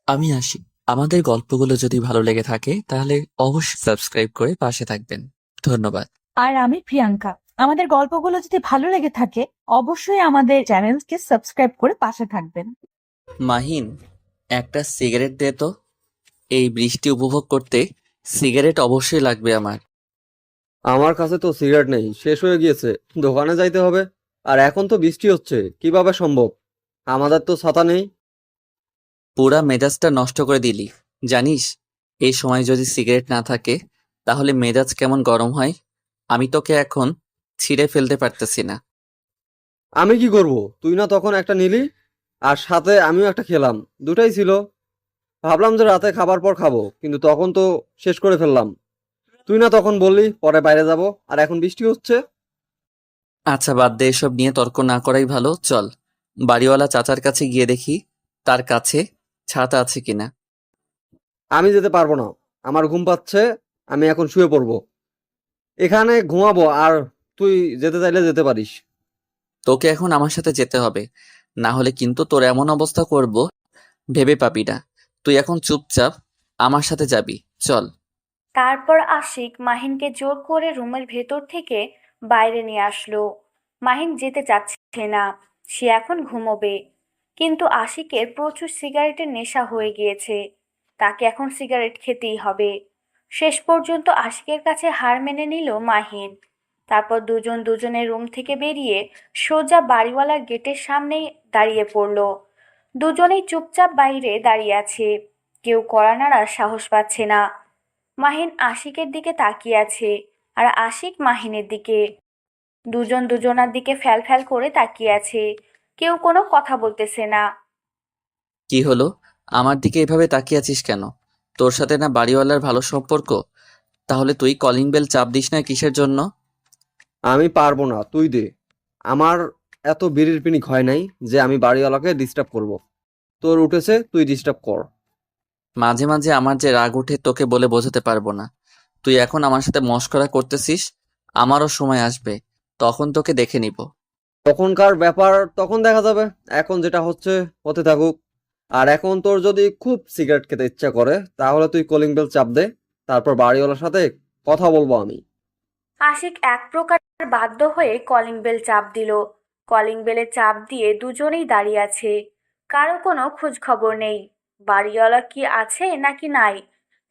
আমি আসি। আমাদের গল্পগুলো যদি ভালো লেগে থাকে তাহলে অবশ্যই সাবস্ক্রাইব করে পাশে থাকবেন। ধন্যবাদ। আর আমি প্রিয়াঙ্কা। আমাদের গল্পগুলো যদি ভালো লেগে থাকে অবশ্যই আমাদের চ্যানেলকে সাবস্ক্রাইব করে পাশে থাকবেন। মাহিন, একটা সিগারেট দে তো। এই বৃষ্টি উপভোগ করতে সিগারেট অবশ্যই লাগবে আমার। আমার কাছে তো সিগারেট নেই, শেষ হয়ে গিয়েছে। দোকানে যাইতে হবে। আর এখন তো বৃষ্টি হচ্ছে, কিভাবে সম্ভব? আমাদের তো ছাতা নেই। পুরা মেজাজটা নষ্ট করে দিলি। জানিস, এই সময় যদি সিগারেট না থাকে তাহলে মেজাজ কেমন গরম হয়। আমি তোকে এখন ছিঁড়ে ফেলতে পারতেছি না। আমি কি করব? তুই না তখন একটা নিলি, আর সাথে আমিও একটা খেলাম। দুটাই ছিল। ভাবলাম যে রাতে খাবার পর খাবো, কিন্তু তখন তো শেষ করে ফেললাম। তুই না তখন বললি পরে বাইরে যাব, আর এখন বৃষ্টি হচ্ছে। আচ্ছা, বাদ দে, এসব নিয়ে তর্ক না করাই ভালো। চল বাড়িওয়ালা চাচার কাছে গিয়ে দেখি তার কাছে ছাতা আছে কিনা। আমি যেতে পারবো না, আমার ঘুম পাচ্ছে। আমি এখন শুয়ে পড়বো, এখানে ঘুমাবো। আর তুই যেতে চাইলে যেতে পারিস। তোকে এখন আমার সাথে যেতে হবে, না হলে কিন্তু তোর এমন অবস্থা করব ভেবে পাবি না। তুই এখন চুপচাপ আমার সাথে যাবি, চল। তারপর আশিক মাহিনকে জোর করে রুমের ভেতর থেকে বাইরে নিয়ে আসলো। মাহিন যেতে চাচ্ছে না, সে এখন ঘুমোবে। কিন্তু আশিকের প্রচুর সিগারেটের নেশা হয়ে গিয়েছে, তাকে এখন সিগারেট খেতেই হবে। শেষ পর্যন্ত আশিকের কাছে হার মেনে নিল মাহিন। তারপর দুজন দুজনের রুম থেকে বেরিয়ে সোজা বাড়িওয়ালার গেটের সামনেই দাঁড়িয়ে পড়ল। দুজনেই চুপচাপ বাইরে দাঁড়িয়ে আছে, কেউ কড়া নাড়ার সাহস পাচ্ছে না। মাহিন আশিকের দিকে তাকিয়ে আছে, আর আশিক মাহিনের দিকে। দুজন দুজনার দিকে ফ্যাল ফ্যাল করে তাকিয়ে আছে, কেউ কোনো কথা বলতেছে না। কি হলো? আমার দিকে এভাবে তাকিয়ে আছিস কেন? তোর সাথে না বাড়িওয়ালার ভালো সম্পর্ক? তাহলে তুই কলিং বেল চাপ দিস না কিসের জন্য? আমি পারবো না, তুই দে। আমার এত বিড়ির পিনিক হয় নাই যে আমি বাড়িওয়ালাকে ডিস্টার্ব করব। তোর উঠেছে, তুই ডিস্টার্ব কর। মাঝে মাঝে আমার যে রাগ উঠে তোকে বলে বোঝাতে পারবো না। তুই এখন আমার সাথে মশকরা করতেছিস। আমারও সময় আসবে, তখন তোকে দেখে নিব। তখনকার ব্যাপার তখন দেখা যাবে। এখন যেটা হচ্ছে হতে থাকুক। আর এখন তোর যদি খুব সিগারেট খেতে ইচ্ছা করে, তাহলে তুই কলিং বেল চাপ দে। তারপর বাড়িওয়ালার সাথে কথা বলবো আমি। আশিক এক প্রকার বাধ্য হয়ে কলিং বেল চাপ দিল। কলিং বেলে চাপ দিয়ে দুজনেই দাঁড়িয়ে আছে, কারো কোনো খোঁজ খবর নেই। বাড়িওয়ালা কি আছে নাকি নাই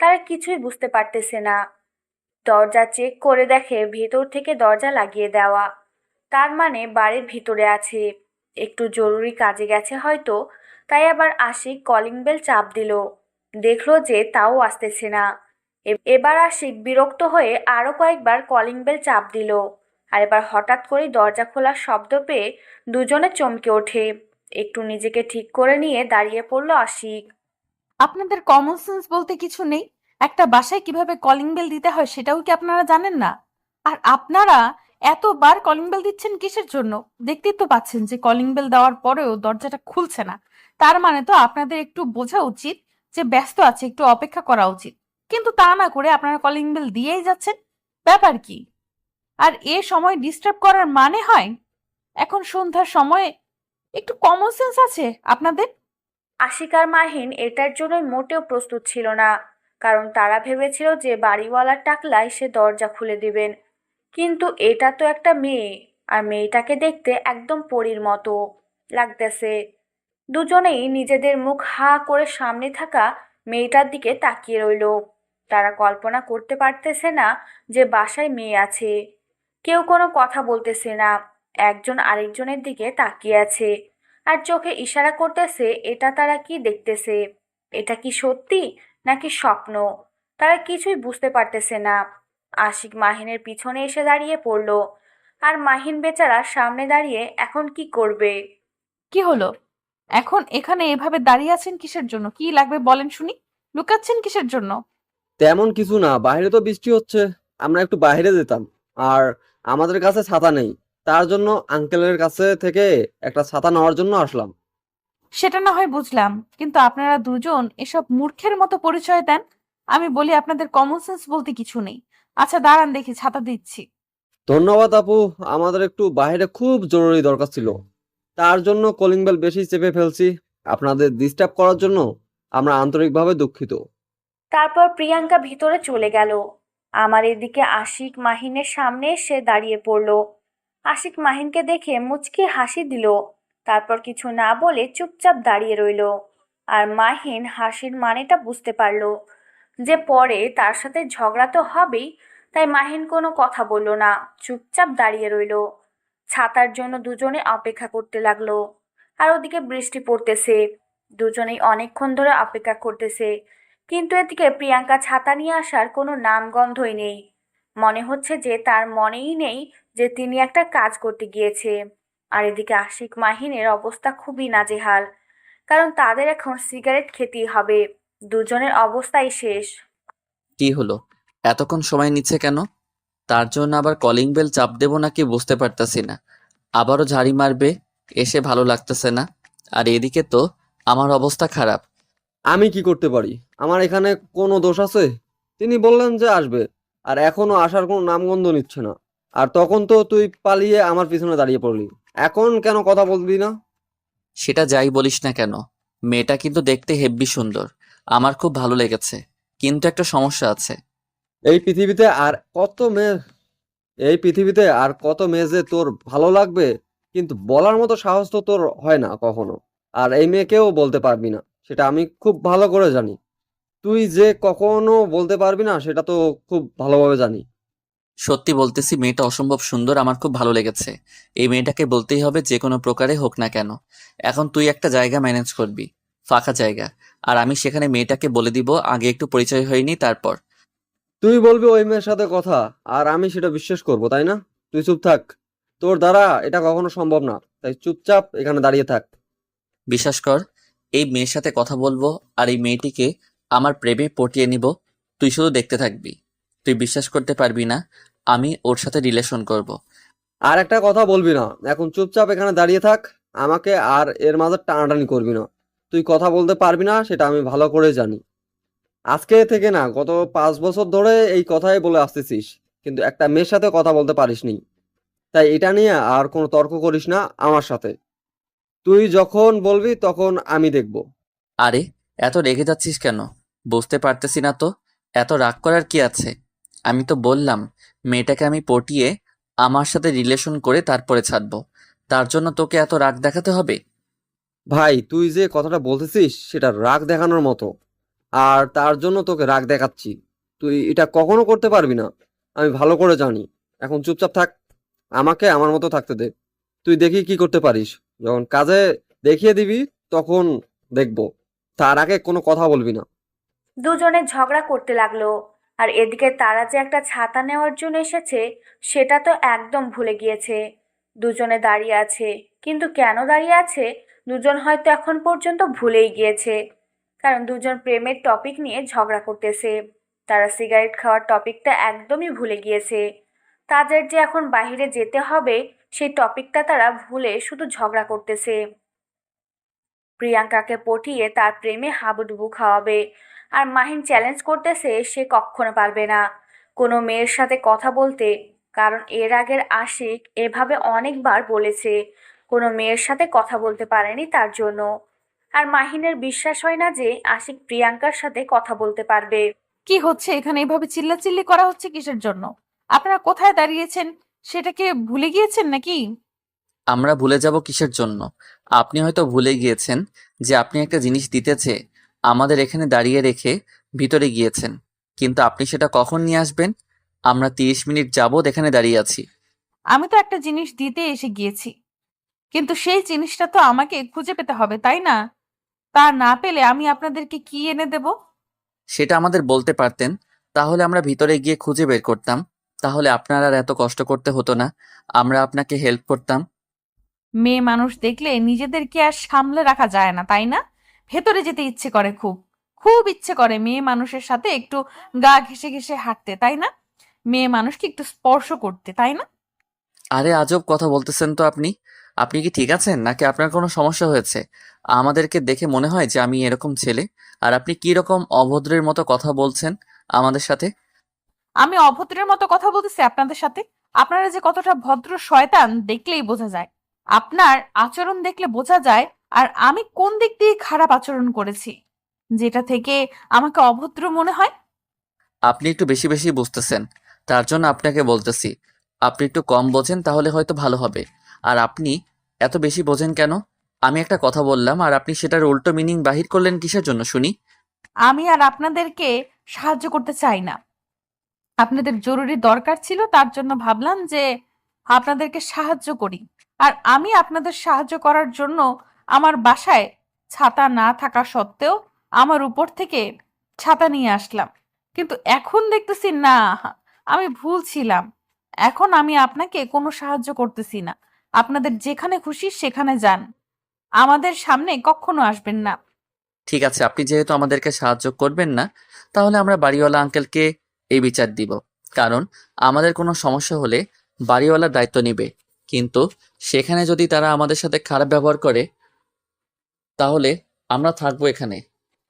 তারা কিছুই বুঝতে পারতেছে না। দরজা চেক করে দেখে ভেতর থেকে দরজা লাগিয়ে দেওয়া, তার মানে বাড়ির ভিতরে আছে। একটু জরুরি কাজে গেছে হয়তো, তাই আবার আশিক কলিং বেল চাপ দিল। দেখলো যে তাও আসতেছে না। এবার আশিক বিরক্ত হয়ে আরো কয়েকবার কলিং বেল চাপ দিল। আর এবার হঠাৎ করেই দরজা খোলার শব্দ পেয়ে দুজনে চমকে ওঠে। একটু নিজেকে ঠিক করে নিয়ে দাঁড়িয়ে পড়ল আশিক। আপনাদের কমন সেন্স বলতে কিছু নেই? একটা বাসায় কিভাবে কলিং বেল দিতে হয় সেটাও কি আপনারা জানেন না? আর আপনারা এতবার কলিং বেল দিচ্ছেন কিসের জন্য? দেখতেই তো পাচ্ছেন যে কলিং বেল দেওয়ার পরেও দরজাটা খুলছে না। তার মানে তো আপনাদের একটু বোঝা উচিত যে ব্যস্ত আছে, একটু অপেক্ষা করা উচিত। কিন্তু তা না করে আপনারা কলিং বেল দিয়েই যাচ্ছেন। ব্যাপার কি? আর এ সময় ডিস্টার্ব করার মানে হয়? এখন সন্ধ্যার সময় একটু কমন সেন্স আছে আপনাদের? আশিক আর মাহিন এটার জন্য মোটেও প্রস্তুত ছিল না, কারণ তারা ভেবেছিল যে বাড়িওয়ালার টাকলায় সে দরজা খুলে দিবেন। কিন্তু এটা তো একটা মেয়ে, আর মেয়েটাকে দেখতে একদম পরীর মতো লাগতেছে। দুজনেই নিজেদের মুখ হা করে সামনে থাকা মেয়েটার দিকে তাকিয়ে রইল। তারা কল্পনা করতে পারতেছে না যে বাসায় মেয়ে আছে। কেউ কোনো কথা বলতেছে না, একজন আরেকজনের দিকে তাকিয়ে আছে আর চোখে ইশারা করতেছে এটা তারা কি দেখতেছে। এটা কি সত্যি নাকি স্বপ্ন, তারা কিছুই বুঝতে পারতেছে না। আশিক মাহিনের পিছনে এসে দাঁড়িয়ে পড়ল, আর মাহিন বেচারা সামনে দাঁড়িয়ে এখন কি করবে। কি হলো? এখন এখানে এভাবে দাঁড়িয়ে আছেন কিসের জন্য? কি লাগবে বলেন শুনি। লুকাচ্ছেন কিসের জন্য? তেমন কিছু না, বাইরে তো বৃষ্টি হচ্ছে। আমরা একটু বাইরে যেতাম। আর আমাদের কাছে ছাতা নেই, তার জন্য আঙ্কেলের কাছে থেকে একটা ছাতা নেওয়ার জন্য আসলাম। সেটা না হয় বুঝলাম, কিন্তু আপনারা দুজন এসব মূর্খের মতো পরিচয় দেন। আমি বলি আপনাদের কমন সেন্স বলতে কিছু নেই। আচ্ছা দাঁড়ান দেখি, ছাতা দিচ্ছি। ধন্যবাদ আপু। আমাদের একটু বাইরে খুব জরুরি দরকার ছিল, তার জন্য কলিং বেল বেশি চেপে ফেলছি। আপনাদের ডিস্টার্ব করার জন্য আমরা আন্তরিকভাবে দুঃখিত। তারপর প্রিয়াঙ্কা ভিতরে চলে গেল। আমার এদিকে আশিক মাহিনের সামনে এসে দাঁড়িয়ে পড়ল। আশিক মাহিনকে দেখে মুচকি হাসি দিল, তারপর কিছু না বলে চুপচাপ দাঁড়িয়ে রইল। আর মাহিন হাসির মানেটা বুঝতে পারল যে পরে তার সাথে ঝগড়া তো হবেই, তাই মাহিন কোনো কথা বলল না, চুপচাপ দাঁড়িয়ে রইল। ছাতার জন্য দুজনে অপেক্ষা করতে লাগলো। আর ওদিকে বৃষ্টি পড়তেছে। দুজনেই অনেকক্ষণ ধরে অপেক্ষা করতেছে, কিন্তু এদিকে প্রিয়াঙ্কা ছাতা নিয়ে আসার কোনো নামগন্ধই নেই। মনে হচ্ছে যে তার মনেই নেই যে তিনি একটা কাজ করতে গিয়েছে। আর এদিকে আশিক মাহিনের অবস্থা খুবই নাজেহাল, কারণ তাদের এখন সিগারেট খেতেই হবে। দুজনের অবস্থাই শেষ। কি হলো? এতক্ষণ সময় নিচ্ছে কেন? তার জন্য আবার কলিং বেল চাপ দেবো নাকি বুঝতে পারতাছি না। আবারও ঝাড়ি মারবে, এসে ভালো লাগতেছে না। আর এদিকে তো আমার অবস্থা খারাপ। আমি কি করতে পারি? আমার এখানে কোনো দোষ আছে? তিনি বললেন যে আসবে, আর এখনো আসার কোনো নামগন্ধ নিচ্ছে না। আর তখন তো তুই পালিয়ে আমার পিছনে দাঁড়িয়ে পড়লি। এখন কেন কথা বলবি না? সেটা যাই বলিস না কেন, মেয়েটা কিন্তু দেখতে হেব্বি সুন্দর। আমার খুব ভালো লেগেছে, কিন্তু একটা সমস্যা আছে। এই পৃথিবীতে আর কত মেয়ে এই পৃথিবীতে আর কত মেয়ে যে তোর ভালো লাগবে, কিন্তু বলার মতো সাহস তো তোর হয় না কখনো। আর এই মেয়েকেও বলতে পারবি না, সেটা আমি খুব ভালো করে জানি। তুই যে কখনো বলতে পারবি না সেটা তো খুব ভালোভাবে জানি। সত্যি বলতেছি, মেয়েটা অসম্ভব সুন্দর, আমার খুব ভালো লেগেছে। এই মেয়েটাকে বলতেই হবে, যে কোনো প্রকারে হোক না কেন। এখন তুই একটা জায়গা ম্যানেজ করবি, ফাঁকা জায়গা। আর আমি সেখানে মেয়েটাকে বলে দিব, আগে একটু পরিচয় হয়নি তারপর। তুই বলবি ওই মেয়ের সাথে কথা, আর আমি সেটা বিশ্বাস করব, তাই না? তুই চুপ থাক। তোর দ্বারা এটা কখনো সম্ভব না, তাই চুপচাপ এখানে দাঁড়িয়ে থাক। বিশ্বাস কর, এই মেয়ের সাথে কথা বলবো আর এই মেয়েটিকে আমার প্রেমে পটিয়ে নিব। তুই শুধু দেখতে থাকবি। তুই বিশ্বাস করতে পারবি না, আমি ওর সাথে রিলেশন করব। আর একটা কথা বলবি না, এখন চুপচাপ এখানে দাঁড়িয়ে থাক। আমাকে আর এর মাঝে টানাটানি করবি না। তুই কথা বলতে পারবি না সেটা আমি ভালো করে জানি। আজকে থেকে না, গত 5 বছর ধরে এই কথাই বলে আসতেছিস, কিন্তু একটা মেয়ের সাথে কথা বলতে পারিসনি। তাই এটা নিয়ে আর কোনো তর্ক করিস না আমার সাথে। তুই যখন বলবি তখন আমি দেখব। আরে, এত রেগে যাচ্ছিস কেন? বুঝতে পারতেছি না তো। এত রাগ করার কি আছে? আমি তো বললাম, মেয়েটাকে আমি পটিয়ে আমার সাথে রিলেশন করে তারপরে ছাড়বো। তার জন্য তোকে এত রাগ দেখাতে হবে? ভাই, তুই যে কথাটা বলতেছিস সেটা রাগ দেখানোর মতো, আর তার জন্য তোকে রাগ দেখাচ্ছি। তুই এটা কখনো করতে পারবি না, আমি ভালো করে জানি। এখন চুপচাপ থাক, আমাকে আমার মতো থাকতে দে। তুই দেখি কি করতে পারিস। যখন কাজে দেখিয়ে দিবি তখন দেখবো। তার আগে কোনো কথা বলবি না। দুজনে ঝগড়া করতে লাগলো। আর এদিকে তারা যে একটা ছাতা নেওয়ার জন্য এসেছে সেটা তো একদম ভুলে গিয়েছে। দুজনে দাঁড়িয়ে আছে, কিন্তু কেন দাঁড়িয়ে আছে দুজন হয়তো এখন পর্যন্ত ভুলেই গিয়েছে। কারণ দুজন প্রেমের টপিক নিয়ে ঝগড়া করতেছে। তারা সিগারেট খাওয়ার টপিকটা একদমই ভুলে গিয়েছে। তাদের যে এখন বাইরে যেতে হবে সেই টপিকটা তারা ভুলে শুধু ঝগড়া করতেছে। প্রিয়াঙ্কাকে পটিয়ে তার প্রেমে হাবুডুবু খাওয়াবে। আর মাহিন চ্যালেঞ্জ করতেছে সে কখনো পারবে না কোনো মেয়ের সাথে কথা বলতে, কারণ এর আগের আশিক এভাবে অনেকবার বলেছে কোনো মেয়ের সাথে কথা বলতে পারেনি তার জন্য। আর মাহিনের বিশ্বাস হয় না যে আশিক প্রিয়াঙ্কার সাথে কথা বলতে পারবে। কি হচ্ছে এখানে? এভাবে চিল্লাচিল্লি করা হচ্ছে কিসের জন্য? আপনারা কোথায় দাঁড়িয়েছেন সেটাকে ভুলে গিয়েছেন নাকি? আমরা ভুলে যাব কিসের জন্য? আপনি হয়তো ভুলে গিয়েছেন যে আপনি একটা জিনিস দিতে চেয়ে আমাদের এখানে দাঁড়িয়ে রেখে ভিতরে গিয়েছেন। কিন্তু আপনি সেটা কখন নিয়ে আসবেন? আমরা 30 মিনিট যাবত এখানে দাঁড়িয়ে আছি। আমি তো একটা জিনিস দিতে এসে গিয়েছি, কিন্তু সেই জিনিসটা তো আমাকে খুঁজে পেতে হবে, তাই না? তা না পেলে আমি আপনাদেরকে কি এনে দেব? সেটা আমাদের বলতে পারতেন, তাহলে আমরা ভিতরে গিয়ে খুঁজে বের করতাম। তাহলে আপনার আর এত কষ্ট করতে হতো না, আমরা আপনাকে হেল্প করতাম। মেয়ে মানুষ দেখলে নিজেদেরকে আর সামলে রাখা যায় না, তাই না? ভেতরে যেতে ইচ্ছে করে, খুব খুব ইচ্ছে করে মেয়ে মানুষের সাথে একটু গা ঘেঁষে ঘেঁষে হাঁটতে, তাই না? মেয়ে মানুষকে একটু স্পর্শ করতে, তাই না? আরে আজব কথা বলতেছেন তো আপনি। আপনি কি ঠিক আছেন নাকি আপনার কোনো সমস্যা হয়েছে? আমাদেরকে দেখে মনে হয় যে আমি এরকম ছেলে, আর আপনি কি রকম অভদ্রের মতো কথা বলছেন আমাদের সাথে। আমি অভদ্রের মতো কথা বলতেছি আপনাদের সাথে? আপনারা যে কতটা ভদ্র শয়তান দেখলেই বোঝা যায়। আপনার আচরণ দেখলে বোঝা যায় আর আমি কোন দিক দিয়ে খারাপ আচরণ করেছি। যেটা থেকে আমাকে অভদ্র মনে হয়? আপনি একটু বেশি বেশি বুঝতেছেন, তার জন্য আপনাকে বলতেছি। আপনি একটু কম বোঝেন তাহলে হয়তো ভালো হবে। আর আপনি এত বেশি বোঝেন কেন? আমি একটা কথা বললাম আর আপনি সেটার উল্টো মিনিং বাহির করলেন কিসের জন্য শুনি? আমি আর আপনাদেরকে সাহায্য করতে চাই না। আপনাদের জরুরি দরকার ছিল, তার জন্য ভাবলাম যে আপনাদেরকে সাহায্য করি। আর আমি আপনাদের সাহায্য করার জন্য আমার বাসায় ছাতা না থাকা সত্ত্বেও আমার উপর থেকে ছাতা নিয়ে আসলাম। কিন্তু এখন দেখতেছি না, আমি ভুল ছিলাম। এখন আমি আপনাকে কোনো সাহায্য করতেছি না। আপনাদের যেখানে খুশি সেখানে যান, আমাদের সামনে কখনো আসবেন না। ঠিক আছে, আপনি যেহেতু আমাদেরকে সাহায্য করবেন না, তাহলে আমরা বাড়িওয়ালা আঙ্কেলকে এই বিচার দিব। কারণ আমাদের কোনো সমস্যা হলে বাড়িওয়ালা দায়িত্ব নিবে। কিন্তু সেখানে যদি তারা আমাদের সাথে খারাপ ব্যবহার করে, তাহলে আমরা থাকবো এখানে।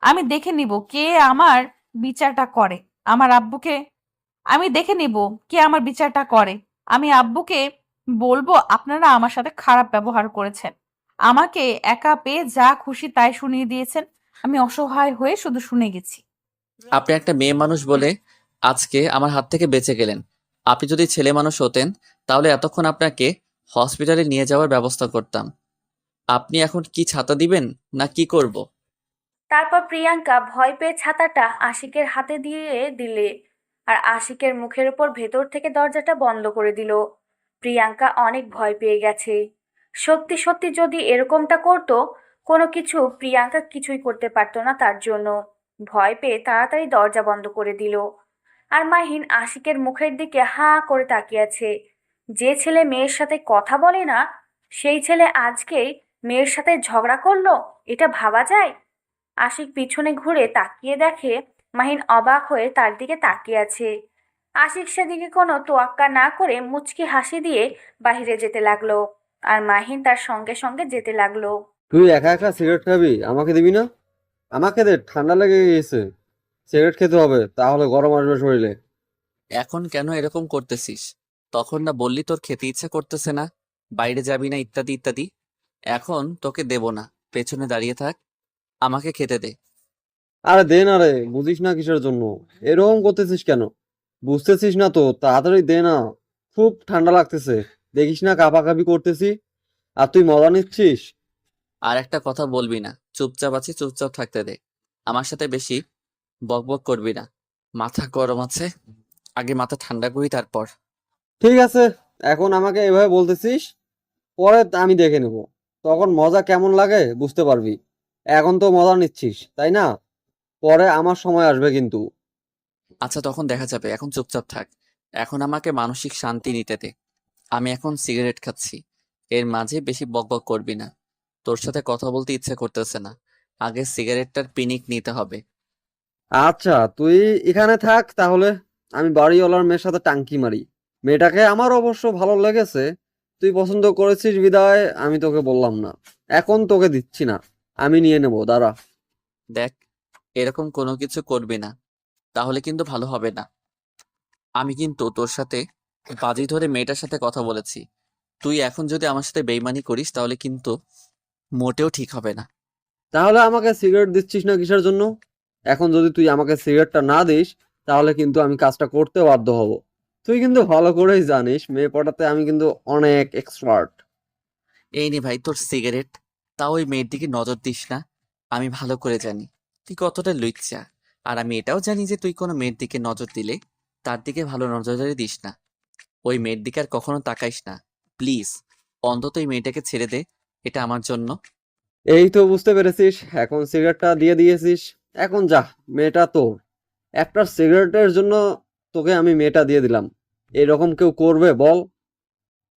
আমি দেখে নিব কে আমার বিচারটা করে। আমার আব্বুকে আমি দেখে নিব কে আমার বিচারটা করে। আমি আব্বুকে বলবো আপনারা আমার সাথে খারাপ ব্যবহার করেছেন। আমাকে একা পেয়ে যা খুশি তাই শুনিয়ে দিয়েছেন। আমি অসহায় হয়ে শুধু শুনে গেছি। আপনি একটা মেয়ে মানুষ বলে আজকে আমার হাত থেকে বেঁচে গেলেন। আপনি যদি ছেলে মানুষ হতেন, তাহলে এতক্ষণ আপনাকে হসপিটালে নিয়ে যাওয়ার ব্যবস্থা করতাম। আপনি এখন কি ছাতা দিবেন না কি করব? তারপর প্রিয়াঙ্কা ভয় পেয়ে ছাতাটা আশিকের হাতে দিয়ে দিলে আর আশিকের মুখের উপর ভেতর থেকে দরজাটা বন্ধ করে দিল। প্রিয়াঙ্কা অনেক ভয় পেয়ে গেছে। সত্যি সত্যি যদি এরকমটা করতো, কোনো কিছু প্রিয়াঙ্কা কিছুই করতে পারতো না তার জন্য। ভয় পেয়ে তাড়াতাড়ি দরজা বন্ধ করে দিল। আর মাহিন আশিকের মুখের দিকে হাঁ করে তাকিয়ে আছে। যে ছেলে মেয়ের সাথে কথা বলে না, সেই ছেলে আজকেই মেয়ের সাথে ঝগড়া করলো, এটা ভাবা যায়? আশিক পিছনে ঘুরে তাকিয়ে দেখে মাহিন অবাক হয়ে তার দিকে তাকিয়ে আছে। আশিক সেদিকে কোনো তোয়াক্কা না করে মুচকি হাসি দিয়ে বাইরে যেতে লাগলো। আর মাহিন তার সঙ্গে সঙ্গে যেতে লাগলো। তুই একা একা সিগারেট খাবি, আমাকে দিবি না? আমাকে দে, ঠান্ডা লেগে গেছে। সিগারেট খেতে হবে, তাহলে গরম আসবে শরীরে। এখন কেন এরকম করতেছিস? তখন না বললি তোর খেতে ইচ্ছা করতেছে না, বাইরে যাবি না, ইত্যাদি ইত্যাদি। এখন তোকে দেব না, পেছনে দাঁড়িয়ে থাক, আমাকে খেতে দে। আরে দে না রে, বুঝিস না কিসের জন্য এরকম করতেছিস কেন? বুঝতেছিস না তো, তাড়াতাড়ি দে না। খুব ঠান্ডা লাগতেছে, দেখিস না কাঁপাকাঁপি করতেছি, আর তুই মজা নিচ্ছিস। আর একটা কথা বলবি না, চুপচাপ আছি, চুপচাপ থাকতে দে। আমার সাথে বেশি বকবক করবি না। মাথা গরম আছে, আগে মাথা ঠান্ডা করি তারপর। ঠিক আছে, এখন আমাকে এভাবে বলতেছিস, পরে আমি দেখে নেব, তখন মজা কেমন লাগে বুঝতে পারবি। এখন তো মজা নিচ্ছিস তাই না? পরে আমার সময় আসবে কিন্তু। আচ্ছা, তখন দেখা যাবে, এখন চুপচাপ থাক। এখন আমাকে মানসিক শান্তি নিতে দে। আমি এখন সিগারেট খাচ্ছি, এর মাঝে বেশি বকবক করবি না। তোর সাথে কথা বলতে ইচ্ছে করতেছে না, আগে সিগারেটটার পিনিক নিতে হবে। আচ্ছা, তুই এখানে থাক তাহলে, আমি বাড়িওয়ালার মেয়ের সাথে টাঙ্কি মারি। মেয়েটাকে আমার অবশ্য ভালো লেগেছে, তুই পছন্দ করেছিস বিদায় আমি তোকে বললাম না। এখন তোকে দিচ্ছি না, আমি নিয়ে নেবো, দাঁড়া। দেখ, এরকম কোনো কিছু করবি না, তাহলে কিন্তু ভালো হবে না। আমি কিন্তু তোর সাথে বাজি ধরে মেয়েটার সাথে কথা বলেছি। তুই এখন যদি আমার সাথে বেইমানি করিস তাহলে কিন্তু মোটেও ঠিক হবে না। তাহলে আমাকে সিগারেট দিচ্ছিস না কিসের জন্য? এখন যদি তুই আমাকে সিগারেটটা না দিস, তাহলে কিন্তু আমি কাজটা করতে বাধ্য হব। তুই কিন্তু ভালো করেই জানিস মেয়ে পটাতে আমি কিন্তু অনেক এক্সপার্ট। এই নে ভাই তোর সিগারেট, তাও ওই মেয়ের দিকে নজর দিস না। আমি ভালো করে জানি তুই কতটা লুচ্চা। আর আমি এটাও জানি যে তুই কোনো মেয়ের দিকে নজর দিলে তার দিকে ভালো নজরে দিস না। ওই মেয়ের দিকে আর কখনো তাকাইস না, প্লিজ। অন্তত এই মেয়েটাকে ছেড়ে দে, এটা আমার জন্য। এই তো বুঝতে পেরেছিস, এখন সিগারেটটা দিয়ে দিয়েছিস। এখন যা, মেয়েটা তোর। একটা সিগারেটের জন্য তোকে আমি মেয়েটা দিয়ে দিলাম, এরকম কেউ করবে বল?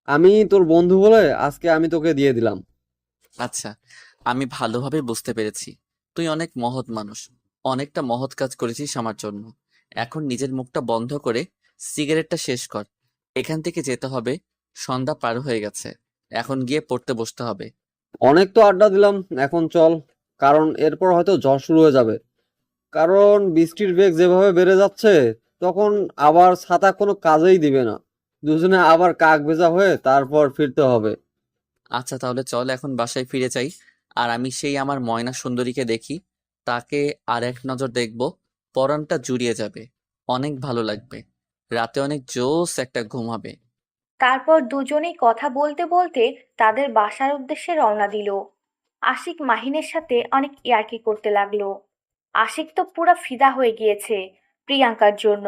আমি তোর বন্ধু বলে আজকে আমি তোকে দিয়ে দিলাম। আচ্ছা, আমি ভালোভাবে বুঝতে পেরেছি। তুই অনেক মহৎ মানুষ, অনেকটা মহৎ কাজ করেছিস আমার জন্য। এখন নিজের মুখটা বন্ধ করে সিগারেটটা শেষ কর। এখান থেকে যেতে হবে, সন্ধ্যা পার হয়ে গেছে। এখন গিয়ে পড়তে বসতে হবে। অনেক তো আড্ডা দিলাম, এখন চল। কারণ এরপর হয়তো ঝড় শুরু হয়ে যাবে। কারণ বৃষ্টির বেগ যেভাবে বেড়ে যাচ্ছে, তখন আবার ছাতা কোনো কাজেই দিবে না। দুজনে আবার কাক ভেজা হয়ে তারপর ফিরতে হবে। আচ্ছা তাহলে চল এখন বাসায় ফিরে যাই, আর আমি সেই আমার ময়না সুন্দরীকে দেখি, তাকে আর এক নজর দেখব, পরানটা জুড়িয়ে যাবে, অনেক ভালো লাগবে, রাতে অনেক জোস একটা ঘুম হবে। তারপর দুজনেই কথা বলতে বলতে তাদের বাসার উদ্দেশ্যে রওনা দিল। আশিক মাহিনের সাথে অনেক ইয়ার্কি করতে লাগলো। আশিক তো পুরো ফিদা হয়ে গিয়েছে প্রিয়াঙ্কার জন্য,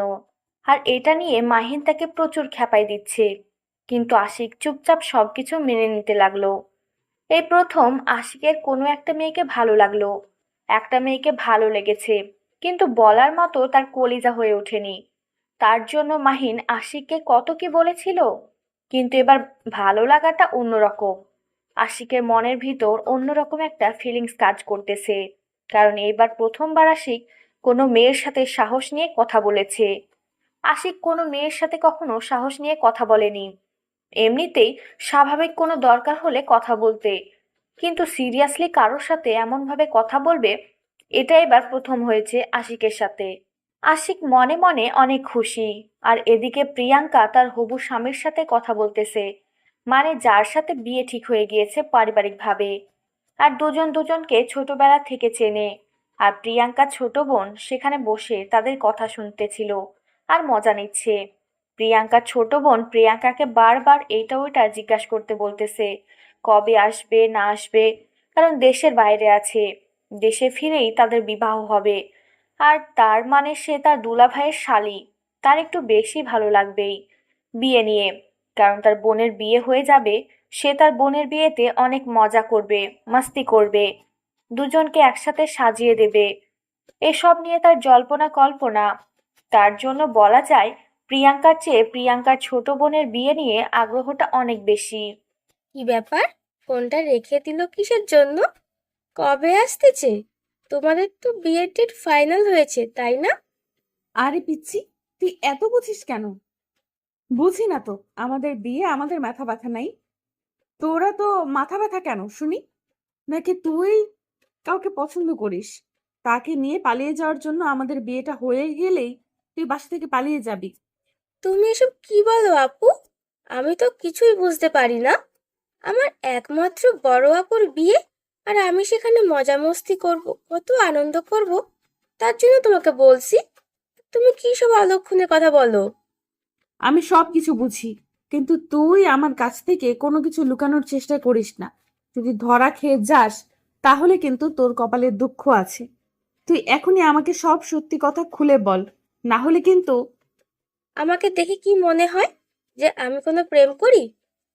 আর এটা নিয়ে মাহিন তাকে প্রচুর খেপাই দিচ্ছে। কিন্তু আশিক চুপচাপ সবকিছু মেনে নিতে লাগলো। এই প্রথম আশিকের কোনো একটা মেয়েকে ভালো লাগলো। একটা মেয়েকে ভালো লেগেছে, কিন্তু বলার মতো তার কলিজা হয়ে ওঠেনি। তার জন্য মাহিন আশিককে কত কি বলেছিল, কিন্তু এবার ভালো লাগাটা অন্যরকম। আশিকের মনের ভিতর অন্যরকম একটা ফিলিংস কাজ করতেছে, কারণ এইবার প্রথমবার আশিক কোনো মেয়ের সাথে সাহস নিয়ে কথা বলেছে। আশিক কোনো মেয়ের সাথে কখনো সাহস নিয়ে কথা বলেনি, এমনিতেই স্বাভাবিক কোনো দরকার হলে কথা বলতে, কিন্তু সিরিয়াসলি কারোর সাথে এমনভাবে কথা বলবে, এটা এবার প্রথম হয়েছে আশিকের সাথে। আশিক মনে মনে অনেক খুশি। আর এদিকে প্রিয়াঙ্কা তার হবু স্বামীর সাথে কথা বলতেছে, মানে যার সাথে বিয়ে ঠিক হয়ে গিয়েছে পারিবারিকভাবে। আর দুজন দুজনকে ছোটবেলা থেকে চেনে। আর প্রিয়াঙ্কা ছোট বোন সেখানে বসে তাদের কথা শুনতেছিল আর মজা নিচ্ছে। প্রিয়াঙ্কা ছোট বোন প্রিয়াঙ্কাকে বারবার এইটা ওইটা জিজ্ঞাসা করতে বলতেছে, কবে আসবে না আসবে, কারণ দেশের বাইরে আছে, দেশে ফিরেই তাদের বিবাহ হবে। আর তার মানে সে তার দুলাভাইয়ের শালী, তার একটু বেশি ভালো লাগবেই বিয়ে নিয়ে, কারণ তার বোনের বিয়ে হয়ে যাবে। সে তার বোনের বিয়েতে অনেক মজা করবে, মাস্তি করবে, দুজনকে একসাথে সাজিয়ে দেবে। এসব নিয়ে তার জল্পনা কল্পনা। তার জন্য বলা যায় প্রিয়াঙ্কার চেয়ে প্রিয়াঙ্কার ছোট বোনের বিয়ে নিয়ে আগ্রহটা অনেক বেশি। কি ব্যাপার? ফোনটা রেখে দিল কিসের জন্য? কবে আসতেছে? তোমাদের তো বিয়ের ডেট ফাইনাল হয়েছে, তাই না? আরে পিচ্ছি, তুই এত বুঝিস কেন? বুঝি না তো, আমাদের বিয়ে, আমাদের মাথা ব্যথা নাই। তোরা তো মাথা ব্যথা কেন শুনি? নাকি তুই কাউকে পছন্দ করিস, তাকে নিয়ে পালিয়ে যাওয়ার জন্য আমাদের বিয়েটা হয়ে গেলেই তুই বাসা থেকে পালিয়ে যাবি? তুমি এসব কি বলো আপু? আমি তো কিছুই বুঝতে পারি না। আমার একমাত্র বড় আপুর বিয়ে, আর আমি সেখানে মজা মস্তি করব, কত আনন্দ করব, তার জন্য তোমাকে বলছি। তুমি কি সব অলক্ষণে কথা বলো? আমি সব কিছু বুঝি, কিন্তু তুই আমার কাছ থেকে কোনো কিছু লুকানোর চেষ্টা করিস না। যদি ধরা খেয়ে যাস তাহলে কিন্তু তোর কপালে দুঃখ আছে। তুই এখনই আমাকে সব সত্যি কথা খুলে বল, না হলে কিন্তু। আমাকে দেখে কি মনে হয় যে আমি কোনো প্রেম করি,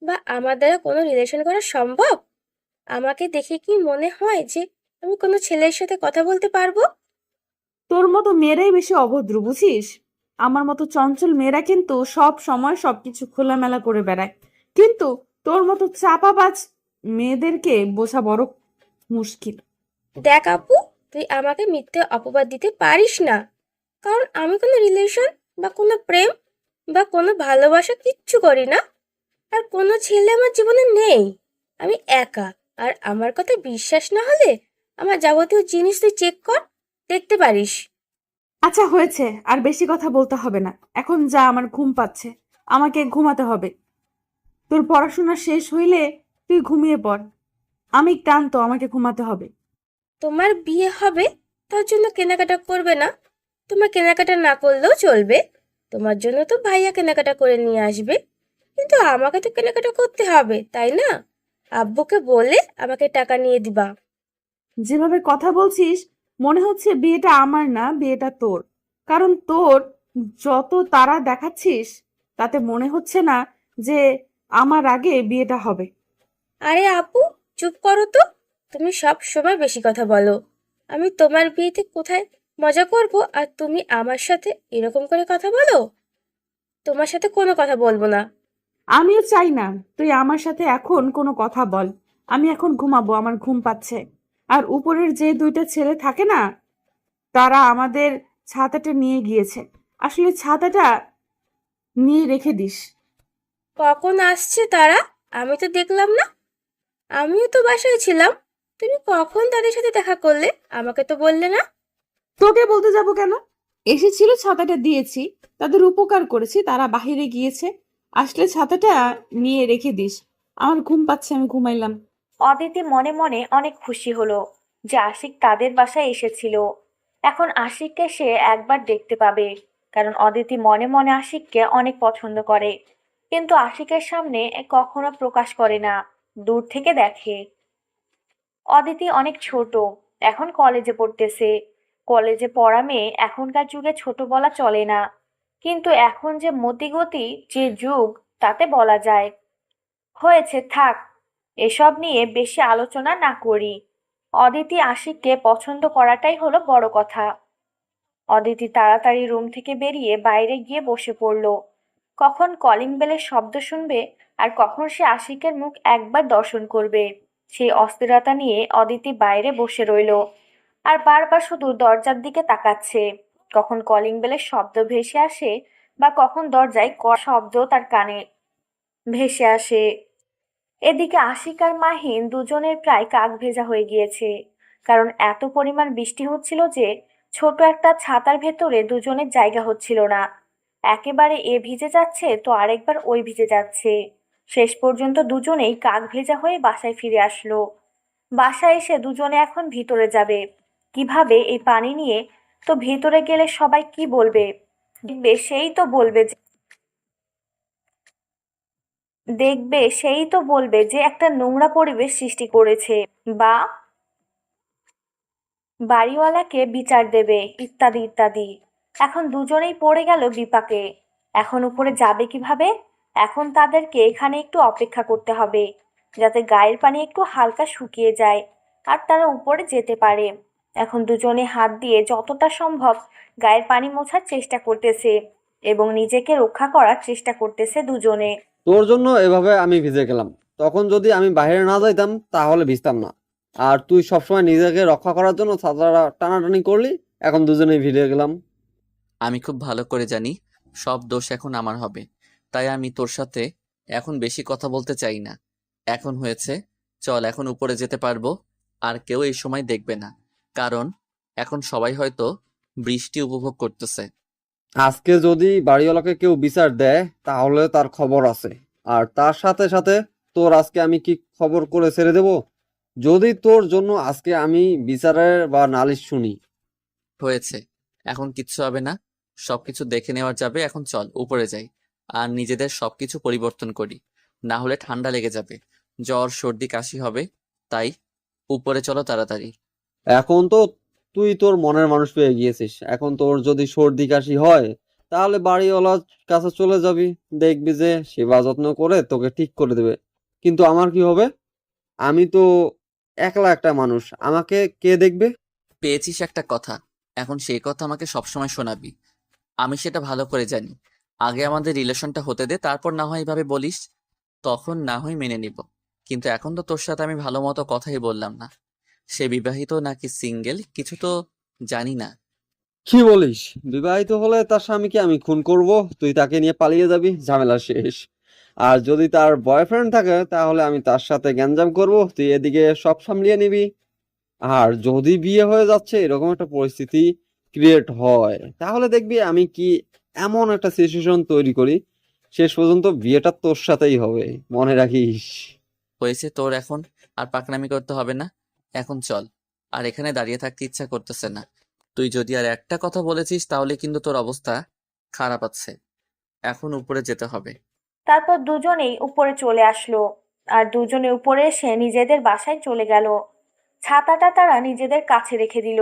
বা আমার দ্বারা কোনো রিলেশন করা সম্ভব? আমাকে দেখে কি মনে হয় যে আমি কোনো ছেলের সাথে কথা বলতে পারবো? তোর মতো মেয়েরাই বেশি অভদ্র, বুঝিস? আমার মতো চঞ্চল মেয়েরা কিন্তু সব সময় সবকিছু খোলামেলা করে বেড়ায়, কিন্তু তোর মতো চাপাবাজ মেয়েদেরকে বোঝা বড় মুশকিল। দেখ আপু, তুই আমাকে মিথ্যে অপবাদ দিতে পারিস না, কারণ আমি কোনো রিলেশন বা কোনো প্রেম বা কোনো ভালোবাসা কিচ্ছু করি না। আর কোনো ছেলে আমার জীবনে নেই। আমি একা। আর আমার কথা বিশ্বাস না হলে আমার যাবতীয় জিনিস তুই চেক কর, দেখতে পারিস। আচ্ছা হয়েছে, আর বেশি কথা বলতে হবে না। এখন যা, আমার ঘুম পাচ্ছে, আমাকে ঘুমাতে হবে। তোর পড়াশোনা শেষ হইলে তুই ঘুমিয়ে পড়, আমি ক্লান্ত, আমাকে ঘুমাতে হবে। তোমার বিয়ে হবে, তার জন্য কেনাকাটা করবে না? তোমার কেনাকাটা না করলেও চলবে, তোমার জন্য তো ভাইয়া কেনাকাটা করে নিয়ে আসবে। কিন্তু আমাকে তো কেনাকাটা করতে হবে, তাই না? আব্বুকে বলে আমাকে টাকা নিয়ে দিবা। যেভাবে কথা বলছিস মনে হচ্ছে বিয়েটা আমার না, বিয়েটা তোর। কারণ তোর যত তারা দেখাচ্ছিস তাতে মনে হচ্ছে না যে আমার আগে বিয়েটা হবে। আরে আপু, চুপ করো তো। তুমি সব সময় বেশি কথা বলো। আমি তোমার বিয়েতে কোথায় মজা করব, আর তুমি আমার সাথে এরকম করে কথা বলো? তোমার সাথে কোনো কথা বলবো না। আমিও চাই না তুই আমার সাথে এখন কোনো কথা বল। আমি এখন ঘুমাবো, আমার ঘুম পাচ্ছে। আর উপরের যে দুইটা ছেলে থাকে না, তারা আমাদের ছাতাটা নিয়ে গিয়েছে। আসলে ছাতাটা নিয়ে রেখে দিস। কখন আসছে তারা? আমি তো দেখলাম না। আমিও তো বাসায় ছিলাম। তুমি কখন তাদের সাথে দেখা করলে? আমাকে তো বললে না। তোকে বলতে যাব কেন? এসেছিল, ছাতাটা দিয়েছি, তাদের উপকার করেছি, তারা বাহিরে গিয়েছে। আসলে ছাতাটা নিয়ে রেখে দিস। আমার ঘুম পাচ্ছে, আমি ঘুমাইলাম। অদিতি মনে মনে অনেক খুশি হলো। যে আশিক তাদের বাসায় এসেছিল। এখন আশিককে সে একবার দেখতে পাবে, কারণ অদিতি মনে মনে আশিককে অনেক পছন্দ করে, কিন্তু আশিকের সামনে কখনো প্রকাশ করে না, দূর থেকে দেখে। অদিতি অনেক ছোট, এখন কলেজে পড়তেছে। কলেজে পড়া মেয়ে এখনকার যুগে ছোট বলা চলে না, কিন্তু এখন যে মতিগতি যে যুগ, তাতে বলা যায়। হয়েছে, থাক, এসব নিয়ে বেশি আলোচনা না করি। অদিতি আশিককে পছন্দ করাটাই হলো বড় কথা। অদিতি তাড়াতাড়ি রুম থেকে বেরিয়ে বাইরে গিয়ে বসে পড়ল। কখন কলিং বেলের শব্দ শুনবে আর কখন সে আশিকের মুখ একবার দর্শন করবে, সেই অস্থিরতা নিয়ে অদিতি বাইরে বসে রইল আর বারবার শুধু দরজার দিকে তাকাচ্ছে। কখন কলিং বেলের শব্দ ভেসে আসে বা কখন দরজায় শব্দ তার কানে ভেসে আসে। এদিকে আশিক আর মাহিন দুজনের প্রায় কাক ভেজা হয়ে গিয়েছে, কারণ এত পরিমাণ বৃষ্টি হচ্ছিল যে ছোট একটা ছাতার ভেতরে দুজনের জায়গা হচ্ছিল না। একেবারে এ ভিজে যাচ্ছে তো আরেকবার ওই ভিজে যাচ্ছে। শেষ পর্যন্ত দুজনেই কাক ভেজা হয়ে বাসায় ফিরে আসলো। বাসায় এসে দুজনে এখন ভিতরে যাবে কিভাবে এই পানি নিয়ে? তো ভিতরে গেলে সবাই কি বলবে? দেখবে সেই তো বলবে যে একটা নোংরা পরিবেশ সৃষ্টি করেছে, বা বাড়িওয়ালাকে বিচার দেবে, ইত্যাদি ইত্যাদি। এখন দুজনেই পড়ে গেল বিপাকে। এখন উপরে যাবে কিভাবে? এখন তাদেরকে এখানে একটু অপেক্ষা করতে হবে, যাতে গায়ের পানি একটু হালকা শুকিয়ে যায় আর তারা উপরে যেতে পারে। এখন দুজনে হাত দিয়ে যতটা সম্ভব গায়ের পানি মোছার চেষ্টা করতেছে এবং নিজেকে রক্ষা করার চেষ্টা করতেছে দুজনে। তোর জন্য এভাবে আমি ভিজে গেলাম। তখন যদি আমি বাইরে না যাইতাম তাহলে ভিজতাম না। আর তুই সবসময় নিজেকে রক্ষা করার জন্য ছাতাটা টানাটানি করলি, এখন দুজনেই ভিজে গেলাম। আমি খুব ভালো করে জানি সব দোষ এখন আমার হবে, তাই আমি তোর সাথে এখন বেশি কথা বলতে চাই না। এখন হয়েছে, চল এখন উপরে যেতে পারবো, আর কেউ এই সময় দেখবে না, কারণ এখন সবাই হয়তো বৃষ্টি উপভোগ করতেছে। আজকে যদি বাড়িওয়ালাকে কেউ বিচার দেয় তাহলে তার খবর আছে। আর তার সাথে সাথে তোর আজকে আমি কি খবর করে ছেড়ে দেব, যদি তোর জন্য আজকে আমি বিচারের বা নালিশ শুনি। হয়েছে, এখন কিচ্ছু হবে না, সবকিছু দেখে নেওয়া যাবে। এখন চল উপরে যাই আর নিজেদের সবকিছু পরিবর্তন করি, না হলে ঠান্ডা লেগে যাবে, জ্বর সর্দি কাশি হবে। তাই উপরে চলো তাড়াতাড়ি। এখন তো তুই তোর মনের মানুষ পেয়ে গিয়েছিস। এখন তোর যদি সর্দি কাশি হয় তাহলে বাড়িওয়ালার কাছে চলে যাবি, দেখবি যে সেবা যত্ন করে তোকে ঠিক করে দেবে। কিন্তু আমার কি হবে? আমি তো একলা একটা মানুষ, আমাকে কে দেখবে? পেয়েছিস একটা কথা, এখন সেই কথা আমাকে সবসময় শোনাবি। আমি সেটা ভালো করে জানি। আগে আমাদের রিলেশনটা হতে দে, তারপর না হয় এভাবে বলিস, তখন না হয় মেনে নিব। কিন্তু এখন তো তোর সাথে আমি ভালো মতো কথাই বললাম না। সে বিবাহিত নাকি সিঙ্গেল কিছু তো জানি না। কি বলিস? বিবাহিত হলে তার স্বামীকে আমি খুন করব, তুই তাকে নিয়ে পালিয়ে যাবি, ঝামেলা শেষ। আর যদি তার বয়ফ্রেন্ড থাকে তাহলে আমি তার সাথে গ্যাঞ্জাম করব, তুই এদিকে সব সামলিয়ে নিবি। আর যদি বিয়ে হয়ে যাচ্ছে এরকম একটা পরিস্থিতি ক্রিয়েট হয় তাহলে দেখবি আমি কি এমন একটা সিচুয়েশন তৈরি করি, শেষ পর্যন্ত বিয়েটা তোর সাথেই হবে, মনে রাখিস। হয়েছে তোর, এখন আর পাকনামি করতে হবে না। এখন চল, আর এখানে দাঁড়িয়ে থাকতে ইচ্ছা করতেছে না। তুই যদি আর একটা কথা বলেছিস তাহলে কিন্তু তোর অবস্থা খারাপ আছে। এখন উপরে যেতে হবে। তারপর দুজনেই উপরে চলে আসলো আর দুজনে উপরে এসে নিজেদের বাসায় চলে গেল। ছাতাটা তারা নিজেদের কাছে রেখে দিল,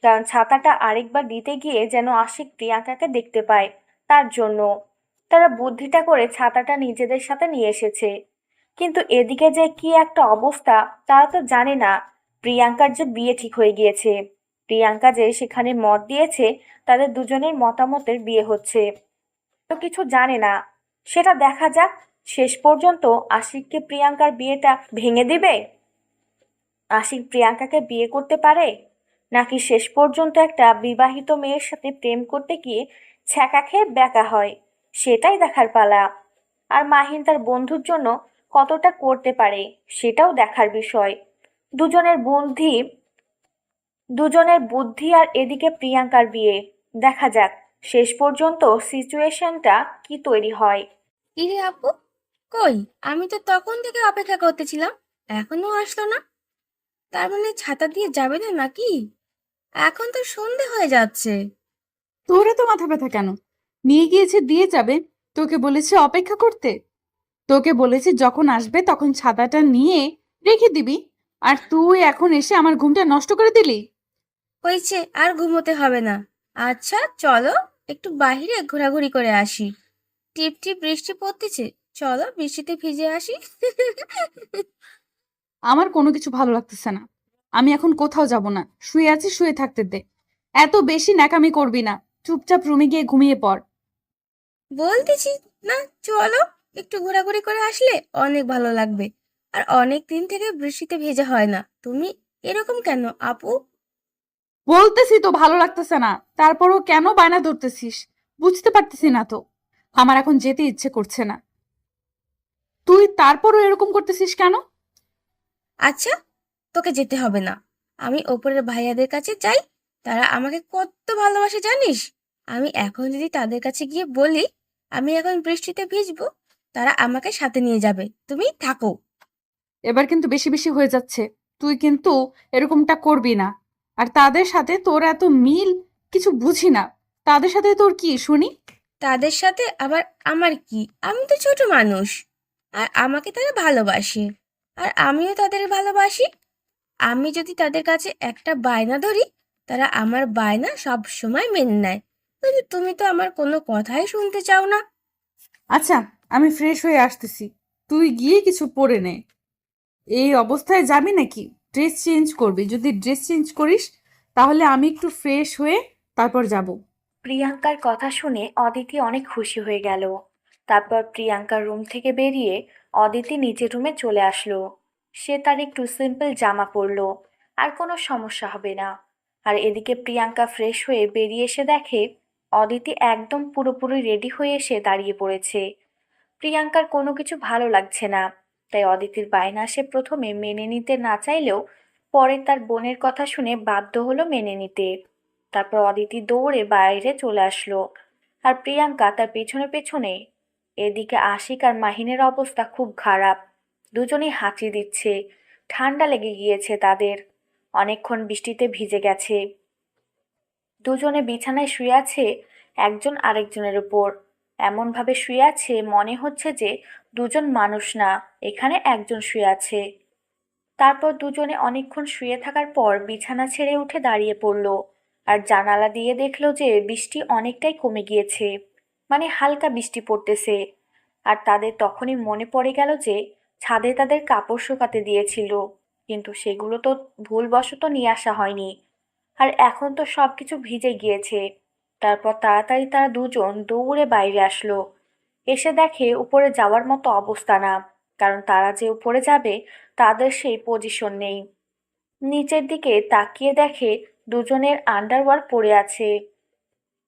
কারণ ছাতাটা আরেকবার দিতে গিয়ে যেন আশিক প্রিয়াঙ্কাকে দেখতে পায়, তার জন্য তারা বুদ্ধিটা করে ছাতাটা নিজেদের সাথে নিয়ে এসেছে। কিন্তু এদিকে যে কি একটা অবস্থা, তারা তো জানে না প্রিয়াঙ্কার যে বিয়ে ঠিক হয়ে গিয়েছে। প্রিয়াঙ্কা যে সেখানে মত দিয়েছে তাদের দুজনের মতামতের বিয়ে হচ্ছে, তো কিছু জানে না। সেটা দেখা যাক, শেষ পর্যন্ত আশিককে প্রিয়াঙ্কার বিয়েটা ভেঙে দিবে? আশিক প্রিয়াঙ্কাকে বিয়ে করতে পারে, নাকি শেষ পর্যন্ত একটা বিবাহিত মেয়ের সাথে প্রেম করতে গিয়ে ছ্যাঁকা খেয়ে ব্যাকা হয়? সেটাই দেখার পালা। আর মাহিন তার বন্ধুর জন্য কতটা করতে পারে, সেটাও দেখার বিষয়। দুজনের বুদ্ধি দুজনের বুদ্ধি আর এদিকে প্রিয়াঙ্কার বিয়ে। দেখা যাক শেষ পর্যন্ত সিচুয়েশনটা কি তৈরি হয়। ইরে আপু, কই? আমি তো তখন থেকে অপেক্ষা করতেছিলাম, এখনো আসলো না। তার মানে ছাতা দিয়ে যাবে না নাকি? এখন তো সন্ধে হয়ে যাচ্ছে। তোর এত মাথা ব্যথা কেন? নিয়ে গিয়েছে দিয়ে যাবে। তোকে বলেছে অপেক্ষা করতে। তোকে বলেছে যখন আসবে তখন ছাতাটা নিয়ে রেখে দিবি। আর তুই এখন এসে আমার ঘুমটা নষ্ট করে দিলি। হয়েছে, আর ঘুমোতে হবে না। আচ্ছা চলো, একটু বাইরে ঘোরাঘুরি করে আসি। টিপ টিপ বৃষ্টি পড়তেছে, চলো বৃষ্টিতে ভিজে আসি। আমার কোনো কিছু ভালো লাগতেছে না। আমি এখন কোথাও যাব না। শুয়ে আছি, শুয়ে থাকতে দে। এত বেশি ন্যাকামি করবি না। চুপচাপ রুমে গিয়ে ঘুমিয়ে পড়। বলতেছি না, চলো একটু ঘোরাঘুরি করে আসলে অনেক ভালো লাগবে। আর অনেক দিন থেকে বৃষ্টিতে ভেজা হয় না। তুমি এরকম কেন আপু? বলতেছি তো ভালো লাগতেছে না, তারপরও কেন বায়না ধরতেছিস? বুঝতে পারতেছি না তো। আমার এখন যেতে ইচ্ছে করছে না। তুই তারপরও এরকম করতেছিস কেন? আচ্ছা, তোকে যেতে হবে না। আমি ওপরের ভাইয়াদের কাছে যাই, তারা আমাকে কত ভালোবাসে জানিস? আমি এখন যদি তাদের কাছে গিয়ে বলি আমি এখন বৃষ্টিতে ভিজবো, তারা আমাকে সাথে নিয়ে যাবে। তুমি থাকো। এবার কিন্তু বেশি বেশি হয়ে যাচ্ছে। তুই কিন্তু এরকমটা করবি না। আর তাদের সাথে তোর এত মিল, কিছু বুঝি না। তাদের সাথে তোর কি শুনি? তাদের সাথে আবার আমার কি? আমি তো ছোট মানুষ, আর আমাকে তারা ভালোবাসে, আর আমিও তাদের ভালোবাসি। আমি যদি তাদের কাছে একটা বায়না ধরি, তারা আমার বায়না সব সময় মেনে নেয়। কিন্তু তুমি তো আমার কোনো কথাই শুনতে চাও না। আচ্ছা, আমি ফ্রেশ হয়ে আসতেছি। তুই গিয়ে কিছু পরে নে। এই অবস্থায় যাবি নাকি? ড্রেস চেঞ্জ করবি। যদি ড্রেস চেঞ্জ করিস তাহলে আমি একটু ফ্রেশ হয়ে তারপর যাব। প্রিয়াঙ্কার কথা শুনে অদিতি অনেক খুশি হয়ে গেল। তারপর প্রিয়াঙ্কার রুম থেকে বেরিয়ে অদিতি নিজের রুমে চলে আসলো। সে তার একটু সিম্পল জামা পরলো, আর কোনো সমস্যা হবে না। আর এদিকে প্রিয়াঙ্কা ফ্রেশ হয়ে বেরিয়ে এসে দেখে অদিতি একদম পুরোপুরি রেডি হয়ে এসে দাঁড়িয়ে পড়েছে। প্রিয়াঙ্কার কোনো কিছু ভালো লাগছে না, তাই অদিতির বায়না সে প্রথমে মেনে নিতে না চাইলেও পরে তার বোনের কথা শুনে বাধ্য হলো মেনে নিতে। তারপর অদিতি দৌড়ে বাইরে চলে আসলো, আর প্রিয়াঙ্কা তার পেছনে পেছনে। এদিকে আশিক আর মাহিনের অবস্থা খুব খারাপ। দুজনেই হাঁচি দিচ্ছে, ঠান্ডা লেগে গিয়েছে তাদের। অনেকক্ষণ বৃষ্টিতে ভিজে গেছে। দুজনে বিছানায় শুয়ে আছে একজন আরেকজনের উপর। এমনভাবে শুয়ে আছে মনে হচ্ছে যে দুজন মানুষ না, এখানে একজন শুয়ে আছে। তারপর দুজনে অনেকক্ষণ শুয়ে থাকার পর বিছানা ছেড়ে উঠে দাঁড়িয়ে পড়ল, আর জানালা দিয়ে দেখলো যে বৃষ্টি অনেকটাই কমে গিয়েছে, মানে হালকা বৃষ্টি পড়তেছে। আর তাদের তখনই মনে পড়ে গেল যে ছাদে তাদের কাপড় শুকাতে দিয়েছিল, কিন্তু সেগুলো তো ভুলবশত নিয়ে আসা হয়নি। আর এখন তো সবকিছু ভিজে গিয়েছে। তারপর তাড়াতাড়ি তারা দুজন দৌড়ে বাইরে আসলো। এসে দেখে উপরে যাওয়ার মতো অবস্থা না, কারণ তারা যে উপরে যাবে তাদের সেই পজিশন নেই। নিচের দিকে তাকিয়ে দেখে দুজনের আন্ডারওয়্যার পড়ে আছে।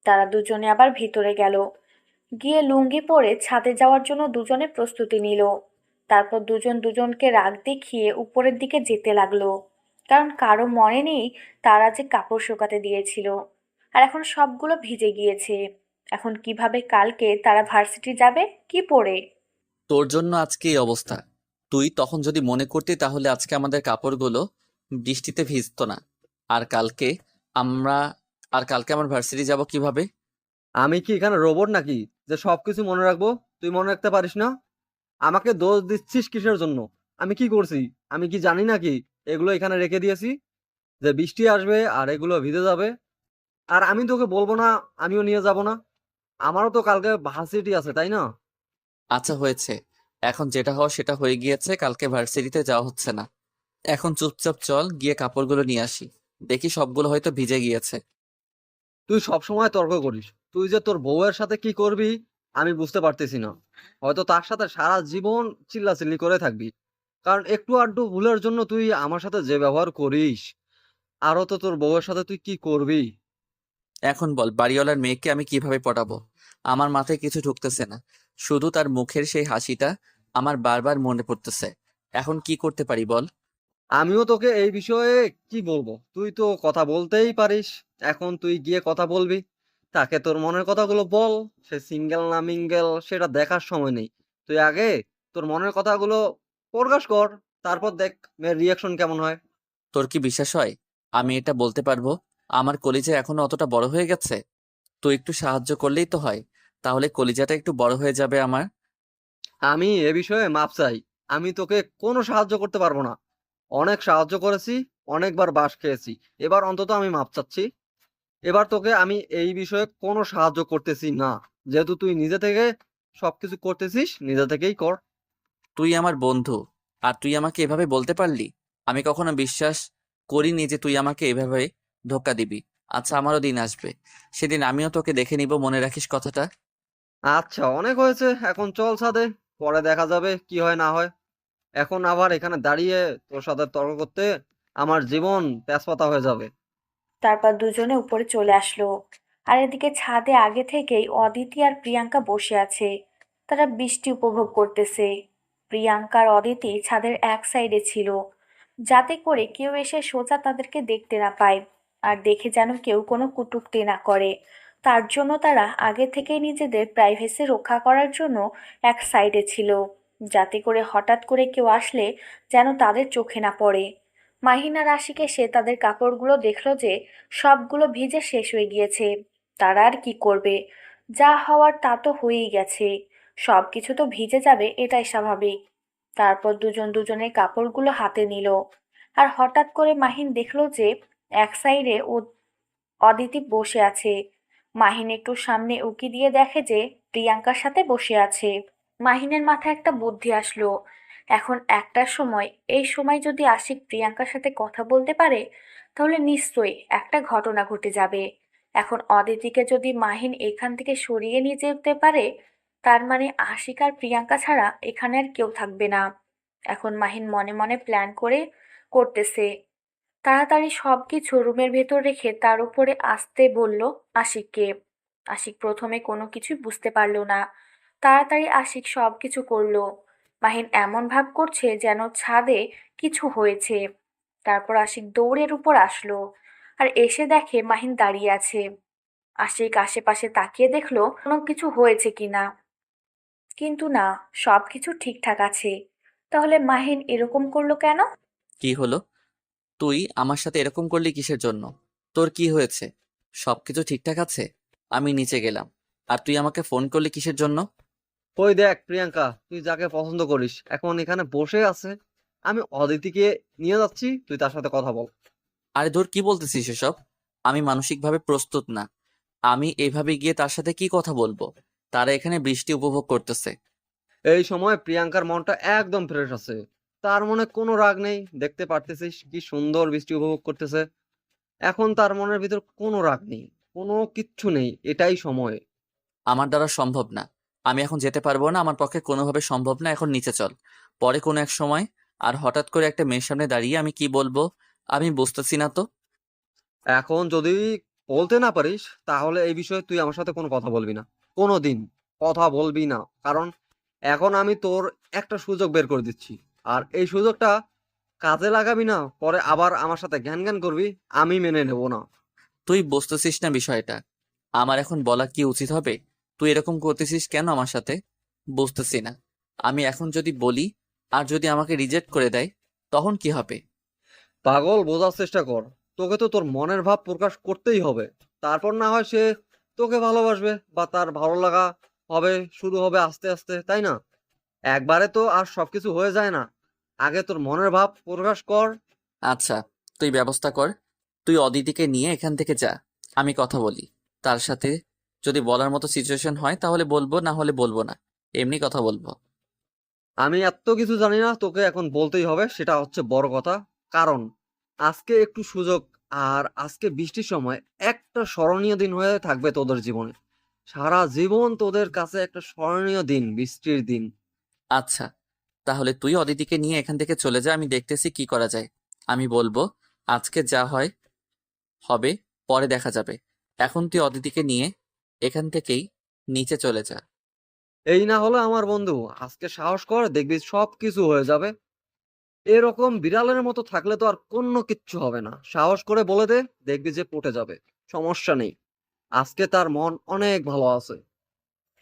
তারা দুজনে আবার ভিতরে গেল, গিয়ে লুঙ্গি পরে ছাদে যাওয়ার জন্য দুজনে প্রস্তুতি নিল। তারপর দুজন দুজনকে রাগ দেখিয়ে উপরের দিকে যেতে লাগলো, কারণ কারো মনে নেই তারা যে কাপড় শুকাতে দিয়েছিল। আর এখন সবগুলো ভিজে গিয়েছে। এখন কিভাবে কালকে তারা ভার্সিটি যাবে কি পরে? তোর জন্য আজকে এই অবস্থা। তুই তখন যদি মনে করতি তাহলে আজকে আমাদের কাপড়গুলো বৃষ্টিতে ভিজতো না। আর কালকে আমরা আর কালকে আমার ভার্সিটি যাব কিভাবে? আমি কি এখানে রোবট নাকি যে সবকিছু মনে রাখবো? তুই মনে রাখতে পারিস না? আমাকে দোষ দিচ্ছিস কিসের জন্য? আমি কি করছি? আমি কি জানি নাকি এগুলো এখানে রেখে দিয়েছি যে বৃষ্টি আসবে আর এগুলো ভিজে যাবে? আর আমি তোকে বলবো না, আমিও নিয়ে যাব না। আমারও তো কালকে ভার্সিটি আছে, তাই না? আচ্ছা হয়েছে, এখন যেটা হওয়া সেটা হয়ে গিয়েছে। কালকে ভার্সিটিতে যাওয়া হচ্ছে না। এখন চুপচাপ চল গিয়ে কাপড়গুলো নিয়ে আসি। দেখি সবগুলো হয়তো ভিজে গিয়েছে। তুই সব সময় তর্ক করিস। তুই যে তোর বউয়ের সাথে কি করবি আমি বুঝতে পারতেছি না। হয়তো তার সাথে সারা জীবন চিল্লাচিল্লি করে থাকবি, কারণ একটু আধটু ভুলের জন্য তুই আমার সাথে যে ব্যবহার করিস। আরো তো তোর বউয়ের সাথে তুই কি করবি? এখন বল, বাড়িওয়ালার মেয়েকে আমি কিভাবে পটাবো? আমার মাথায় কিছু ঢুকতেছে না। শুধু তার মুখের সেই হাসিটা আমার বারবার মনে পড়তেছে। এখন কি করতে পারি বল? আমিও তোকে এই বিষয়ে কি বলবো, তুই তো কথা বলতেই পারিস। এখন তুই গিয়ে কথা বলবি, তাকে তোর মনের কথাগুলো বল। সে সিঙ্গেল না মিঙ্গেল সেটা দেখার সময় নেই। তুই আগে তোর মনের কথাগুলো প্রকাশ কর, তারপর দেখ মেয়ের রিয়াকশন কেমন হয়। তোর কি বিশ্বাস হয় আমি এটা বলতে পারবো? আমার কলিজা এখনো অতটা বড় হয়ে গেছে? তুই একটু সাহায্য করলেই তো হয়, তাহলে কলিজাটা একটু বড় হয়ে যাবে আমার। আমি এ বিষয়ে মাপ চাই। আমি তোকে কোনো সাহায্য করতে পারবো না। অনেক সাহায্য করেছি, অনেকবার বাঁশ খেয়েছি। এবার অন্তত আমি মাপ চাচ্ছি। এবার তোকে আমি এই বিষয়ে কোনো সাহায্য করতেছি না। যেহেতু তুই নিজে থেকে সবকিছু করতেছিস, নিজে থেকেই কর। তুই আমার বন্ধু, আর তুই আমাকে এভাবে বলতে পারলি? আমি কখনো বিশ্বাস করিনি যে তুই আমাকে এভাবে ধোঁকা দিবি। আচ্ছা, আমারও দিন আসবে, সেদিন আমিও তোকে দেখে নিব, মনে রাখিস কথাটা। আচ্ছা, অনেক হয়েছে, এখন চল ছাদে। পরে দেখা যাবে কি হয় না হয়। এখন আবার এখানে দাঁড়িয়ে তোর সাথে তর্ক করতে আমার জীবন তেজপাতা হয়ে যাবে। তারপর দুজনে উপরে চলে আসলো। আর এদিকে ছাদে আগে থেকেই অদিতি আর প্রিয়াঙ্কা বসে আছে। তারা বৃষ্টি উপভোগ করতেছে। প্রিয়াঙ্কা আর অদিতি ছাদের এক সাইডে ছিল, যাতে করে কেউ এসে সোজা তাদেরকে দেখতে না পায়, আর দেখে যেন কেউ কোনো কটূক্তি না করে। তার জন্য তারা আগে থেকেই নিজেদের প্রাইভেসি রক্ষা করার জন্য এক সাইডে ছিল, যাতে করে হঠাৎ করে কেউ আসলে যেন তাদের চোখে না পড়ে। মাহিন আর আশিক এসে তাদের কাপড়গুলো দেখলো যে সবগুলো ভিজে শেষ হয়ে গিয়েছে। তারা আর কি করবে? যা হওয়ার তা তো হয়েই গেছে। সব কিছু তো ভিজে যাবে, এটাই স্বাভাবিক। তারপর দুজন দুজনের কাপড়গুলো হাতে নিল। আর হঠাৎ করে মাহিন দেখলো যে এক সাইডে ও অদিতি বসে আছে। মাহিন একটু সামনে উকি দিয়ে দেখে যে প্রিয়াঙ্কার সাথে বসে আছে। মাহিনের মাথায় একটা বুদ্ধি আসলো। এখন একটার সময়, এই সময় যদি আশিক প্রিয়াঙ্কার সাথে কথা বলতে পারে, তাহলে নিশ্চয়ই একটা ঘটনা ঘটে যাবে। এখন অদিতিকে যদি মাহিন এখান থেকে সরিয়ে নিয়ে যেতে পারে, তার মানে আশিক আর প্রিয়াঙ্কা ছাড়া এখানে আর কেউ থাকবে না। এখন মাহিন মনে মনে প্ল্যান করতেছে। তাড়াতাড়ি সবকিছু রুমের ভেতর রেখে তার উপরে আসতে বলল আশিককে। আশিক প্রথমে কোনো কিছুই বুঝতে পারল না। তাড়াতাড়ি আশিক সবকিছু করলো। মাহিন এমন ভাব করছে যেন ছাদে কিছু হয়েছে। তারপর আশিক দৌড়ের উপর আসলো, আর এসে দেখে মাহিন দাঁড়িয়ে আছে। আশিক আশেপাশে তাকিয়ে দেখলো কোনো কিছু হয়েছে কিনা, কিন্তু না, সবকিছু ঠিকঠাক আছে। তাহলে মাহিন এরকম করলো কেন? কি হলো? তুই আমার সাথে এরকম করলি কিসের জন্য? তোর কি হয়েছে? সবকিছু ঠিকঠাক আছে? আমি নিচে গেলাম, আর তুই আমাকে ফোন করলি কিসের জন্য? ওই দেখ প্রিয়াঙ্কা, তুই যাকে পছন্দ করিস এখন এখানে বসে আছে। আমি অদিতিকে নিয়ে যাচ্ছি, তুই তার সাথে কথা বল। আরে ধর, কি বলতেছিস এসব? আমি মানসিকভাবে প্রস্তুত না। আমি এভাবে গিয়ে তার সাথে কি কথা বলবো? তারা এখানে বৃষ্টি উপভোগ করতেছে। এই সময় প্রিয়াঙ্কার মনটা একদম ফ্রেশ আছে। তার মনে কোনো রাগ নেই, দেখতে পারতেছিস কি সুন্দর বৃষ্টি উপভোগ করতেছে। এখন তার মনের ভিতর কোনো রাগ নেই, কোনো কিচ্ছু নেই, এটাই সময়। আমার দ্বারা সম্ভব না। আমি এখন যেতে পারবো না, আমার পক্ষে কোনোভাবে সম্ভব না। এখন নিচে চল, পরে কোনো এক সময়। আর হঠাৎ করে একটা মেয়ের সামনে দাঁড়িয়ে আমি কি বলবো আমি বুঝতেছি না তো। এখন যদি বলতে না পারিস তাহলে এই বিষয়ে তুই আমার সাথে কোনো কথা বলবি না। কোনো দিন কথা বলবি না, কারণ এখন আমি তোর একটা সুযোগ বের করে দিচ্ছি। আর এই সুযোগটা কাজে লাগাবি না, পরে আবার আমার সাথে জ্ঞান জ্ঞান করবি। আমি মেনে নেব না। তুই বুঝতেছিস না বিষয়টা? আমার এখন বলা কি উচিত হবে? তুই এরকম করতেছিস কেন আমার সাথে? বুঝতেছি না। আমি এখন যদি বলি, আর যদি আমাকে রিজেক্ট করে দেয়, তখন কি হবে? পাগল, বোঝার চেষ্টা কর। তোকে তো তোর মনের ভাব প্রকাশ করতেই হবে। তারপর না হয় সে তোকে ভালোবাসবে, বা তার ভালো লাগা হবে, শুরু হবে আস্তে আস্তে, তাই না? একবারে তো আর সবকিছু হয়ে যায় না। আগে তোর মনের ভাব প্রকাশ কর। আচ্ছা, তুই ব্যবস্থা কর। তুই অদিতিকে নিয়ে এখান থেকে যা, আমি কথা বলি তার সাথে। যদি বলার মতো সিচুয়েশন হয় তাহলে বলবো, না হলে বলবো না। এমনি কথা বলবো। আমি এত কিছু জানি না, তোকে এখন বলতেই হবে, সেটা হচ্ছে বড় কথা। কারণ আজকে একটু সুযোগ, আর আজকে বৃষ্টির সময় একটা স্মরণীয় দিন হয়ে থাকবে তোদের জীবনে। সারা জীবন তোদের কাছে একটা স্মরণীয় দিন, বৃষ্টির দিন। আচ্ছা, তাহলে তুই অদিতিকে নিয়ে এখান থেকে চলে যা, আমি দেখতেছি কি করা যায়। আমি বলবো, আজকে যা হয় হবে, পরে দেখা যাবে। এখন তুই অদিতিকে নিয়ে এখান থেকেই নিচে চলে যা। এই না হলে আমার বন্ধু, আজকে সাহস কর, দেখবি সব কিছু হয়ে যাবে। এরকম বিড়ালের মতো থাকলে তো আর কোনো কিচ্ছু হবে না। সাহস করে বলে দে, দেখবি যে পটে যাবে। সমস্যা নেই, আজকে তার মন অনেক ভালো আছে।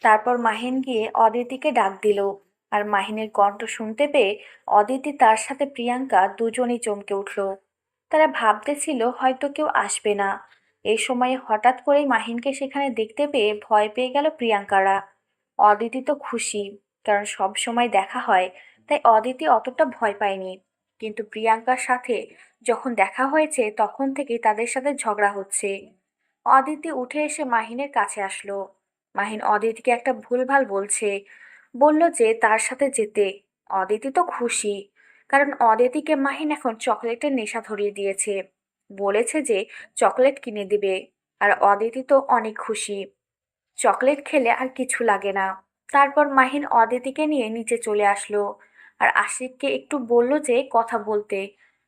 তারপর মাহিন গিয়ে অদিতিকে ডাক দিল। আর মাহিনের কণ্ঠ শুনতে পেয়ে অদিতি, তার সাথে প্রিয়াঙ্কা দুজনেই চমকে উঠল। তারা ভাবতেছিল হয়তো কেউ আসবে না। এই সময়ে হঠাৎ করেই মাহিনকে সেখানে দেখতে পেয়ে ভয় পেয়ে গেল প্রিয়াঙ্কারা। অদিতি তো খুশি, কারণ সব সময় দেখা হয়, তাই অদিতি অতটা ভয় পায়নি। কিন্তু প্রিয়াঙ্কার সাথে যখন দেখা হয়েছে তখন থেকেই তাদের সাথে ঝগড়া হচ্ছে। অদিতি উঠে এসে মাহিনের কাছে আসলো। মাহিন অদিতিকে একটা ভুলভাল বলছে, বলল যে তার সাথে যেতে। অদিতি তো খুশি, কারণ অদিতিকে মাহিন এখন চকলেটের নেশা ধরিয়ে দিয়েছে। বলেছে যে চকলেট কিনে দিবে। আর অদিতি তো অনেক খুশি, চকলেট খেলে আর কিছু লাগে না। তারপর মাহিন অদিতিকে নিয়ে নিচে চলে আসলো, আর আশিককে একটু বলল যে কথা বলতে,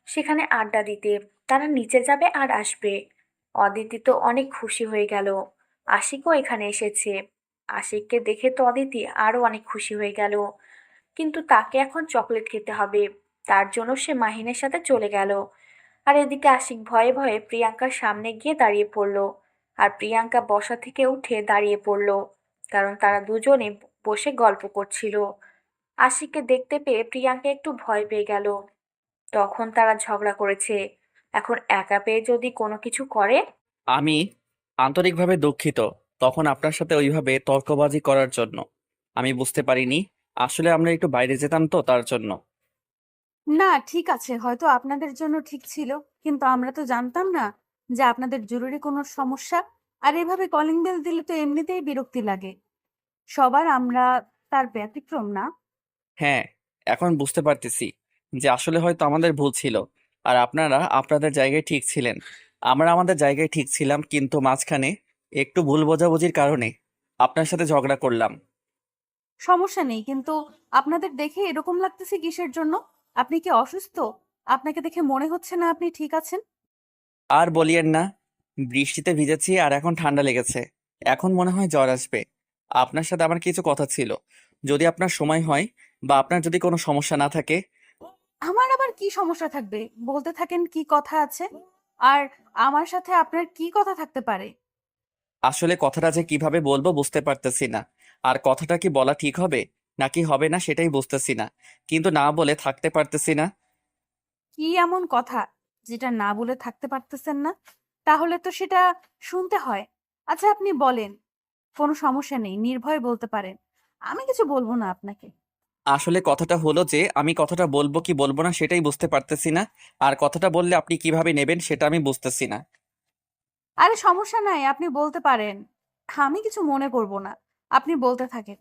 সেখানে আড্ডা দিতে। তারা নিচে যাবে আর আসবে। অদিতি তো অনেক খুশি হয়ে গেল, আশিকও এখানে এসেছে। আশিককে দেখে তো অদিতি আরো অনেক খুশি হয়ে গেল, কিন্তু তাকে এখন চকলেট খেতে হবে। তার জন্য সে মাহিনের সাথে চলে গেল। আর এদিকে আশিক ভয়ে ভয়ে প্রিয়াঙ্কার সামনে গিয়ে দাঁড়িয়ে পড়ল। আর প্রিয়াঙ্কা বসা থেকে উঠে দাঁড়িয়ে পড়ল, কারণ তারা দুজনে বসে গল্প করছিল। আশিককে দেখতে পেয়ে প্রিয়াঙ্কা একটু ভয় পেয়ে গেল। তখন তারা ঝগড়া করেছে। এখন একা পেয়ে যদি কোনো কিছু করে। আমি আন্তরিকভাবে দুঃখিত তখন আপনার সাথে ওইভাবে তর্কবাজি করার জন্য। আমি বুঝতে পারিনি, আসলে আমরা একটু বাইরে যেতাম তো তার জন্য। না, ঠিক আছে, হয়তো আপনাদের জন্য ঠিক ছিল, কিন্তু আমরা তো জানতাম না যে আপনাদের জরুরি কোনো সমস্যা। আর এভাবে কলিং বেল দিলে তো এমনিতেই বিরক্তি লাগে। সবার আমরা তার ব্যতিক্রম না। হ্যাঁ, এখন বুঝতে পারতেছি যে আসলে হয়তো আমাদের ভুল ছিল, আর আপনারা আপনাদের জায়গায় ঠিক ছিলেন। আমরা আমাদের জায়গায় ঠিক ছিলাম, কিন্তু মাঝখানে একটু ভুল বোঝাবুঝির কারণে আপনার সাথে ঝগড়া করলাম। সমস্যা নেই, কিন্তু আপনাদের দেখে এরকম লাগতেছে কিসের জন্য? আপনি কি অসুস্থ? আপনাকে দেখে মনে হচ্ছে না আপনি ঠিক আছেন। আর বলিয়েন না, বৃষ্টিতে ভিজেছি আর এখন ঠান্ডা লেগেছে। এখন মনে হয় জ্বর আসবে। আপনার সাথে আমার কিছু কথা ছিল, যদি আপনার সময় হয় বা আপনার যদি কোনো সমস্যা না থাকে। আমার আবার কি সমস্যা থাকবে? বলতে থাকেন কি কথা আছে। আর আমার সাথে আপনার কি কথা থাকতে পারে? আসলে কথাটা যে কিভাবে বলবো বুঝতে পারতেছি না, আর কথাটা কি বলা ঠিক হবে নাকি হবে না সেটাই বুঝতেছি না, কিন্তু না বলে থাকতে পারতেছি না। কি এমন কথা যেটা না বলে থাকতে পারতেছেন না? তাহলে তো সেটা শুনতে হয়। আচ্ছা, আপনি বলেন। কোনো সমস্যা নেই, নির্ভয়ে বলতে পারেন। আমি কিছু বলবো না আপনাকে। আসলে কথাটা হলো যে আমি কথাটা বলবো কি বলবো না সেটাই বুঝতে পারতেছি না, আর কথাটা বললে আপনি কিভাবে নেবেন সেটা আমি বুঝতেছি না। আরে সমস্যা নাই, আপনি বলতে পারেন। আমি কিছু মনে করব না। আপনি বলতে থাকেন।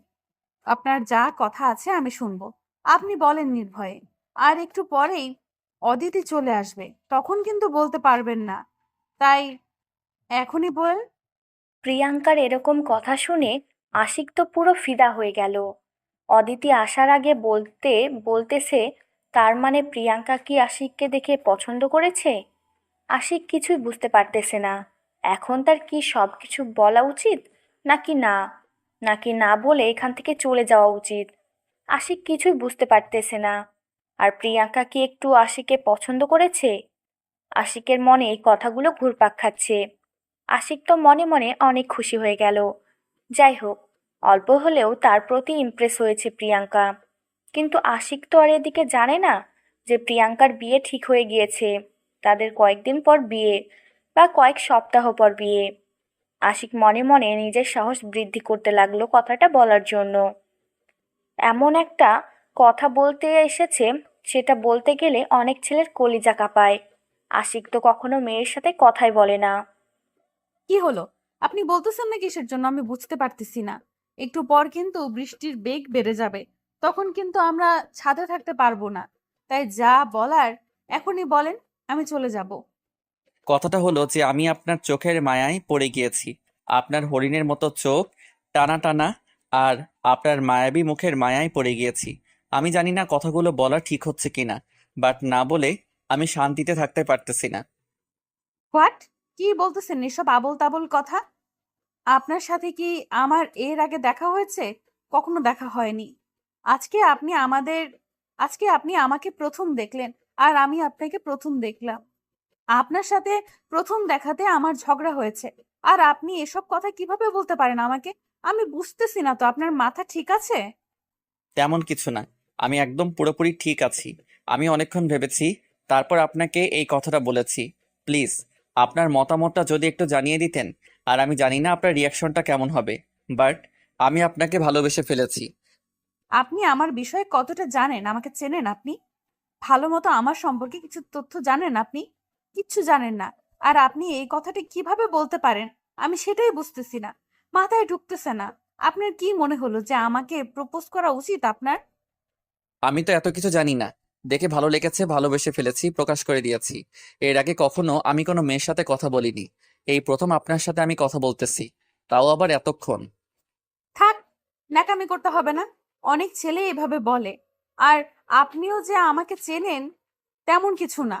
আপনার যা কথা আছে আমি শুনবো। আপনি বলেন নির্ভয়ে। আর একটু পরেই অদিতি চলে আসবে, তখন কিন্তু বলতে পারবেন না। তাই এখনই বলেন। প্রিয়াঙ্কার এরকম কথা শুনে আশিক তো পুরো ফিদা হয়ে গেল। অদিতি আসার আগে বলতেছে, তার মানে প্রিয়াঙ্কা কি আশিককে দেখে পছন্দ করেছে? আশিক কিছুই বুঝতে পারতেছে না। এখন তার কি সব কিছু বলা উচিত, নাকি না, নাকি না বলে এখান থেকে চলে যাওয়া উচিত? আশিক কিছুই বুঝতে পারতেছে না। আর প্রিয়াঙ্কা কি একটু আশিককে পছন্দ করেছে? আশিকের মনে এই কথাগুলো ঘুরপাক খাচ্ছে। আশিক তো মনে মনে অনেক খুশি হয়ে গেল। যাই হোক, অল্প হলেও তার প্রতি ইমপ্রেস হয়েছে প্রিয়াঙ্কা। কিন্তু আশিক তো আর এদিকে জানে না যে প্রিয়াঙ্কার বিয়ে ঠিক হয়ে গিয়েছে। তাদের কয়েকদিন পর বিয়ে, বা কয়েক সপ্তাহ পর বিয়ে। আশিক মনে মনে নিজের সাহস বৃদ্ধি করতে লাগলো কথাটা বলার জন্য। এমন একটা কথা বলতে এসেছে, সেটা বলতে গেলে অনেক ছেলের কলিজা কাঁপায়। আশিক তো কখনো মেয়ের সাথে কথাই বলে না। কি হলো? আপনি বলতেছেন না কিসের জন্য আমি বুঝতে পারতেছি না। একটু পর কিন্তু বৃষ্টির বেগ বেড়ে যাবে। তখন কিন্তু আমরা ছাদে থাকতে পারবো না। তাই যা বলার এখনই বলেন, আমি চলে যাব। কথাটা হলো যে আমি আপনার চোখের মায়ায় পড়ে গিয়েছি। আপনার হরিণের মতো চোখ, টানা টানা, আর আপনার মায়াবী মুখের মায়ায় পড়ে গিয়েছি। আমি জানি না কথাগুলো বলা ঠিক হচ্ছে কিনা, বাট না বলে আমি শান্তিতে থাকতে পারতেছি না। হোয়াট? কি বলতেছেন এসব আবোল তাবোল কথা? আপনার সাথে কি আমার এর আগে দেখা হয়েছে? কখনো দেখা হয়নি। আজকে আপনি আমাদের আজকে আপনি আমাকে প্রথম দেখলেন, আর আমি আপনাকে প্রথম দেখলাম। আপনার সাথে প্রথম দেখাতে আমার ঝগড়া হয়েছে, আর আপনি এসব কথা কিভাবে বলতে পারেন আমাকে? আমি বুঝতেছি না তো, আপনার মাথা ঠিক আছে? তেমন কিছু না, আমি একদম পুরোপুরি ঠিক আছি। আমি অনেকক্ষণ ভেবেছি তারপর আপনাকে এই কথাটা বলেছি। প্লিজ আপনার মতামতটা যদি একটু জানিয়ে দিতেন। আর আমি জানি না আপনার রিয়াকশনটা কেমন হবে, বাট আমি আপনাকে ভালোবেসে ফেলেছি। আপনি আমার বিষয়ে কতটা জানেন? আমাকে চেনেন আপনি? ভালো মতো আমার সম্পর্কে কিছু তথ্য জানেন আপনি? কিচ্ছু জানেন না। আর আপনি এই কথাটি কিভাবে বলতে পারেন? আমি সেটাই বুঝতেছি না। মাথায় ঢুকতেছে না। আপনার কি মনে হলো যে আমাকে প্রপোজ করা উচিত আপনার? আমি তো এত কিছু জানি না। দেখে ভালো লেগেছে, ভালোবেসে ফেলেছি, প্রকাশ করে দিয়েছি। এর আগে কখনো আমি কোনো মেয়ের সাথে কথা বলিনি। এই প্রথম আপনার সাথে আমি কথা বলতেছি, তাও আবার এতক্ষণ। থাক, ন্যাকামি করতে হবে না। অনেক ছেলে এভাবে বলে। আর আপনিও যে আমাকে চেনেন তেমন কিছু না।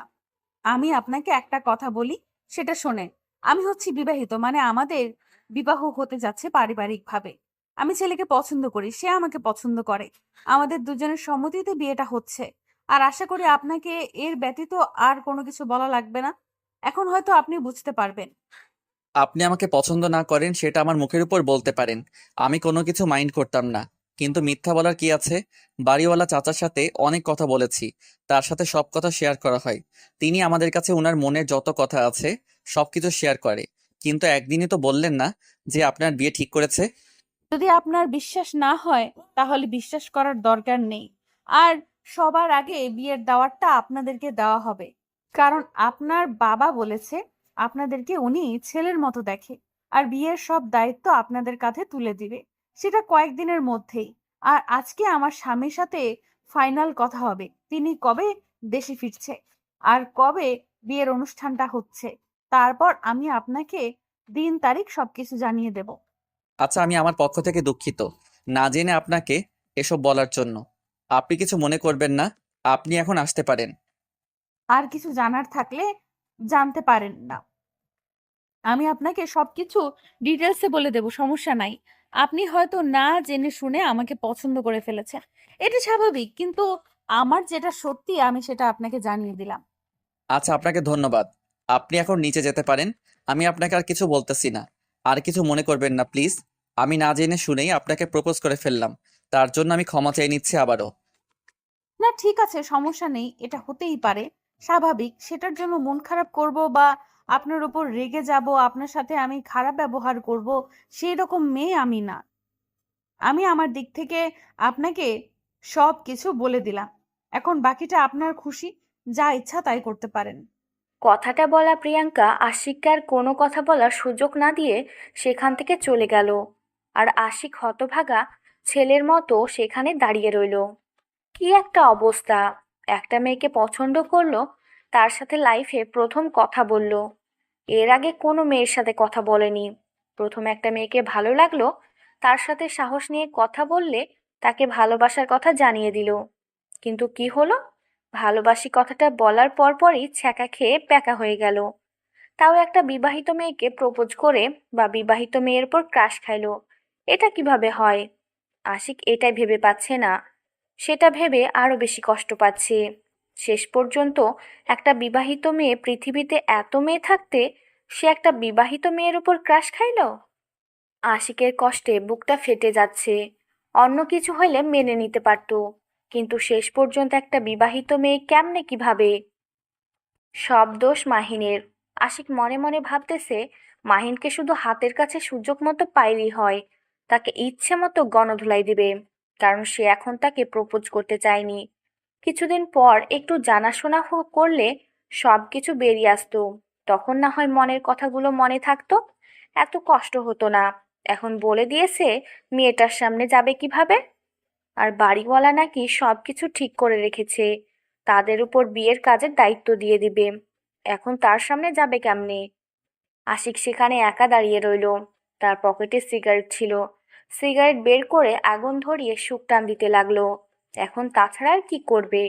আমি আপনাকে একটা কথা বলি, সেটা শোনেন। আমি হচ্ছি বিবাহিত, মানে আমাদের বিবাহ হতে যাচ্ছে পারিবারিকভাবে। আমি ছেলেকে পছন্দ করি, সে আমাকে পছন্দ করে। আমাদের দুজনের সম্মতিতে বিয়েটা হচ্ছে। আর আশা করি আপনাকে এর ব্যতীত আর কোনো কিছু বলা লাগবে না। এখন হয়তো আপনি বুঝতে পারবেন। আপনি আমাকে পছন্দ না করেন সেটা আমার মুখের উপর বলতে পারেন, আমি কোনো কিছু মাইন্ড করতাম না। কিন্তু মিথ্যা বলার কি আছে? বাড়িওয়ালা চাচার সাথে অনেক কথা বলেছি, তার সাথে সব কথা শেয়ার করা হয়। তিনি আমাদের কাছে ওনার মনের যত কথা আছে সবকিছু শেয়ার করে। কিন্তু একদিনই তো বললেন না যে আপনার বিয়ে ঠিক করেছে। যদি আপনার বিশ্বাস না হয় তাহলে বিশ্বাস করার দরকার নেই। আর সবার আগে বিয়ের দাওয়াতটা আপনাদেরকে দেওয়া হবে, কারণ আপনার বাবা বলেছে আপনাদেরকে উনি ছেলের মতো দেখে। আর বিয়ের সব দায়িত্ব আপনাদের কাঁধে তুলে দিবে, সেটা কয়েকদিনের মধ্যেই। আর আজকে আমার স্বামীর সাথে ফাইনাল কথা হবে, তিনি কবে দেশে ফিরছে আর কবে বিয়ের অনুষ্ঠানটা হচ্ছে। তারপর আমি আপনাকে দিন তারিখ সবকিছু জানিয়ে দেব। আচ্ছা, আমি আমার পক্ষ থেকে দুঃখিত না জেনে আপনাকে এসব বলার জন্য। আপনি কিছু মনে করবেন না, আপনি এখন আসতে পারেন। আর কিছু জানার থাকলে জানতে পারেন না, আমি আপনাকে সবকিছু ডিটেলসে বলে দেব, সমস্যা নাই। আপনি হয়তো না জেনে শুনে আমাকে পছন্দ করে ফেলেছেন, এটা স্বাভাবিক, কিন্তু আমার যেটা সত্যি আমি সেটা আপনাকে জানিয়ে দিলাম। আচ্ছা, আপনাকে ধন্যবাদ। আপনি এখন নিচে যেতে পারেন। আমি আপনাকে আর কিছু বলতেছি না। আর কিছু মনে করবেন না প্লিজ। আমি না জেনে শুনেই আপনাকে প্রপোজ করে ফেললাম, তার জন্য আমি ক্ষমা চেয়ে নিচ্ছি আবারও। না ঠিক আছে, সমস্যা নেই, এটা হতেই পারে, স্বাভাবিক। সেটার জন্য মন খারাপ করব বা আপনার উপর রেগে যাব, আপনার সাথে আমি খারাপ ব্যবহার করব, সেই রকম মেয়ে আমি না। আমি আমার দিক থেকে আপনাকে সব কিছু বলে দিলাম। এখন বাকিটা আপনার খুশি, যা ইচ্ছা তাই করতে পারেন। কথাটা বলা প্রিয়াঙ্কা আশিককে আর কোনো কথা বলার সুযোগ না দিয়ে সেখান থেকে চলে গেল। আর আশিক হতভাগা ছেলের মতো সেখানে দাঁড়িয়ে রইল। কি একটা অবস্থা! একটা মেয়েকে পছন্দ করলো, তার সাথে লাইফে প্রথম কথা বলল। এর আগে কোনো মেয়ের সাথে কথা বলেনি। প্রথম একটা মেয়েকে ভালো লাগলো, তার সাথে সাহস নিয়ে কথা বললে তাকে ভালোবাসার কথা জানিয়ে দিল। কিন্তু কি হলো? ভালোবাসি কথাটা বলার পরপরই ছ্যাঁকা খেয়ে প্যাকা হয়ে গেল। তাও একটা বিবাহিত মেয়েকে প্রপোজ করে বা বিবাহিত মেয়ের উপর ক্রাশ খাইলো। এটা কিভাবে হয়? আশিক এটাই ভেবে পাচ্ছে না, সেটা ভেবে আরো বেশি কষ্ট পাচ্ছে। শেষ পর্যন্ত একটা বিবাহিত মেয়ে পৃথিবীতে এত মেয়ে থাকতে সে একটা বিবাহিত মেয়ের উপর ক্রাশ খাইলো। আশিকের কষ্টে বুকটা ফেটে যাচ্ছে। অন্য কিছু হইলে মেনে নিতে পারতো, কিন্তু শেষ পর্যন্ত একটা বিবাহিত মেয়ে কেমনে কিভাবে? সব দোষ মাহিনের। আশিক মনে মনে ভাবতেছে, মাহিনকে শুধু হাতের কাছে সুযোগ মতো পাইলেই হয়, তাকে ইচ্ছে মতো গণধোলাই দিবে, কারণ সে এখন তাকে প্রপোজ করতে চায়নি। কিছুদিন পর একটু জানাশোনা করলে সব কিছু বেরিয়ে আসতো, তখন না হয় মনের কথাগুলো মনে থাকতো, এত কষ্ট হতো না। এখন বলে দিয়েছে মেয়েটার সামনে যাবে কিভাবে। আর বাড়িওয়ালা নাকি সবকিছু ঠিক করে রেখেছে, তাদের উপর বিয়ের কাজের দায়িত্ব দিয়ে দিবে। এখন তার সামনে যাবে কেমনে? আশিক সেখানে একা দাঁড়িয়ে রইল। তার পকেটে সিগারেট ছিল, সিগারেট বের করে আগুন ধরিয়ে শুকটান দিতে লাগলো। এখন তাছাড়া আর কি করবে?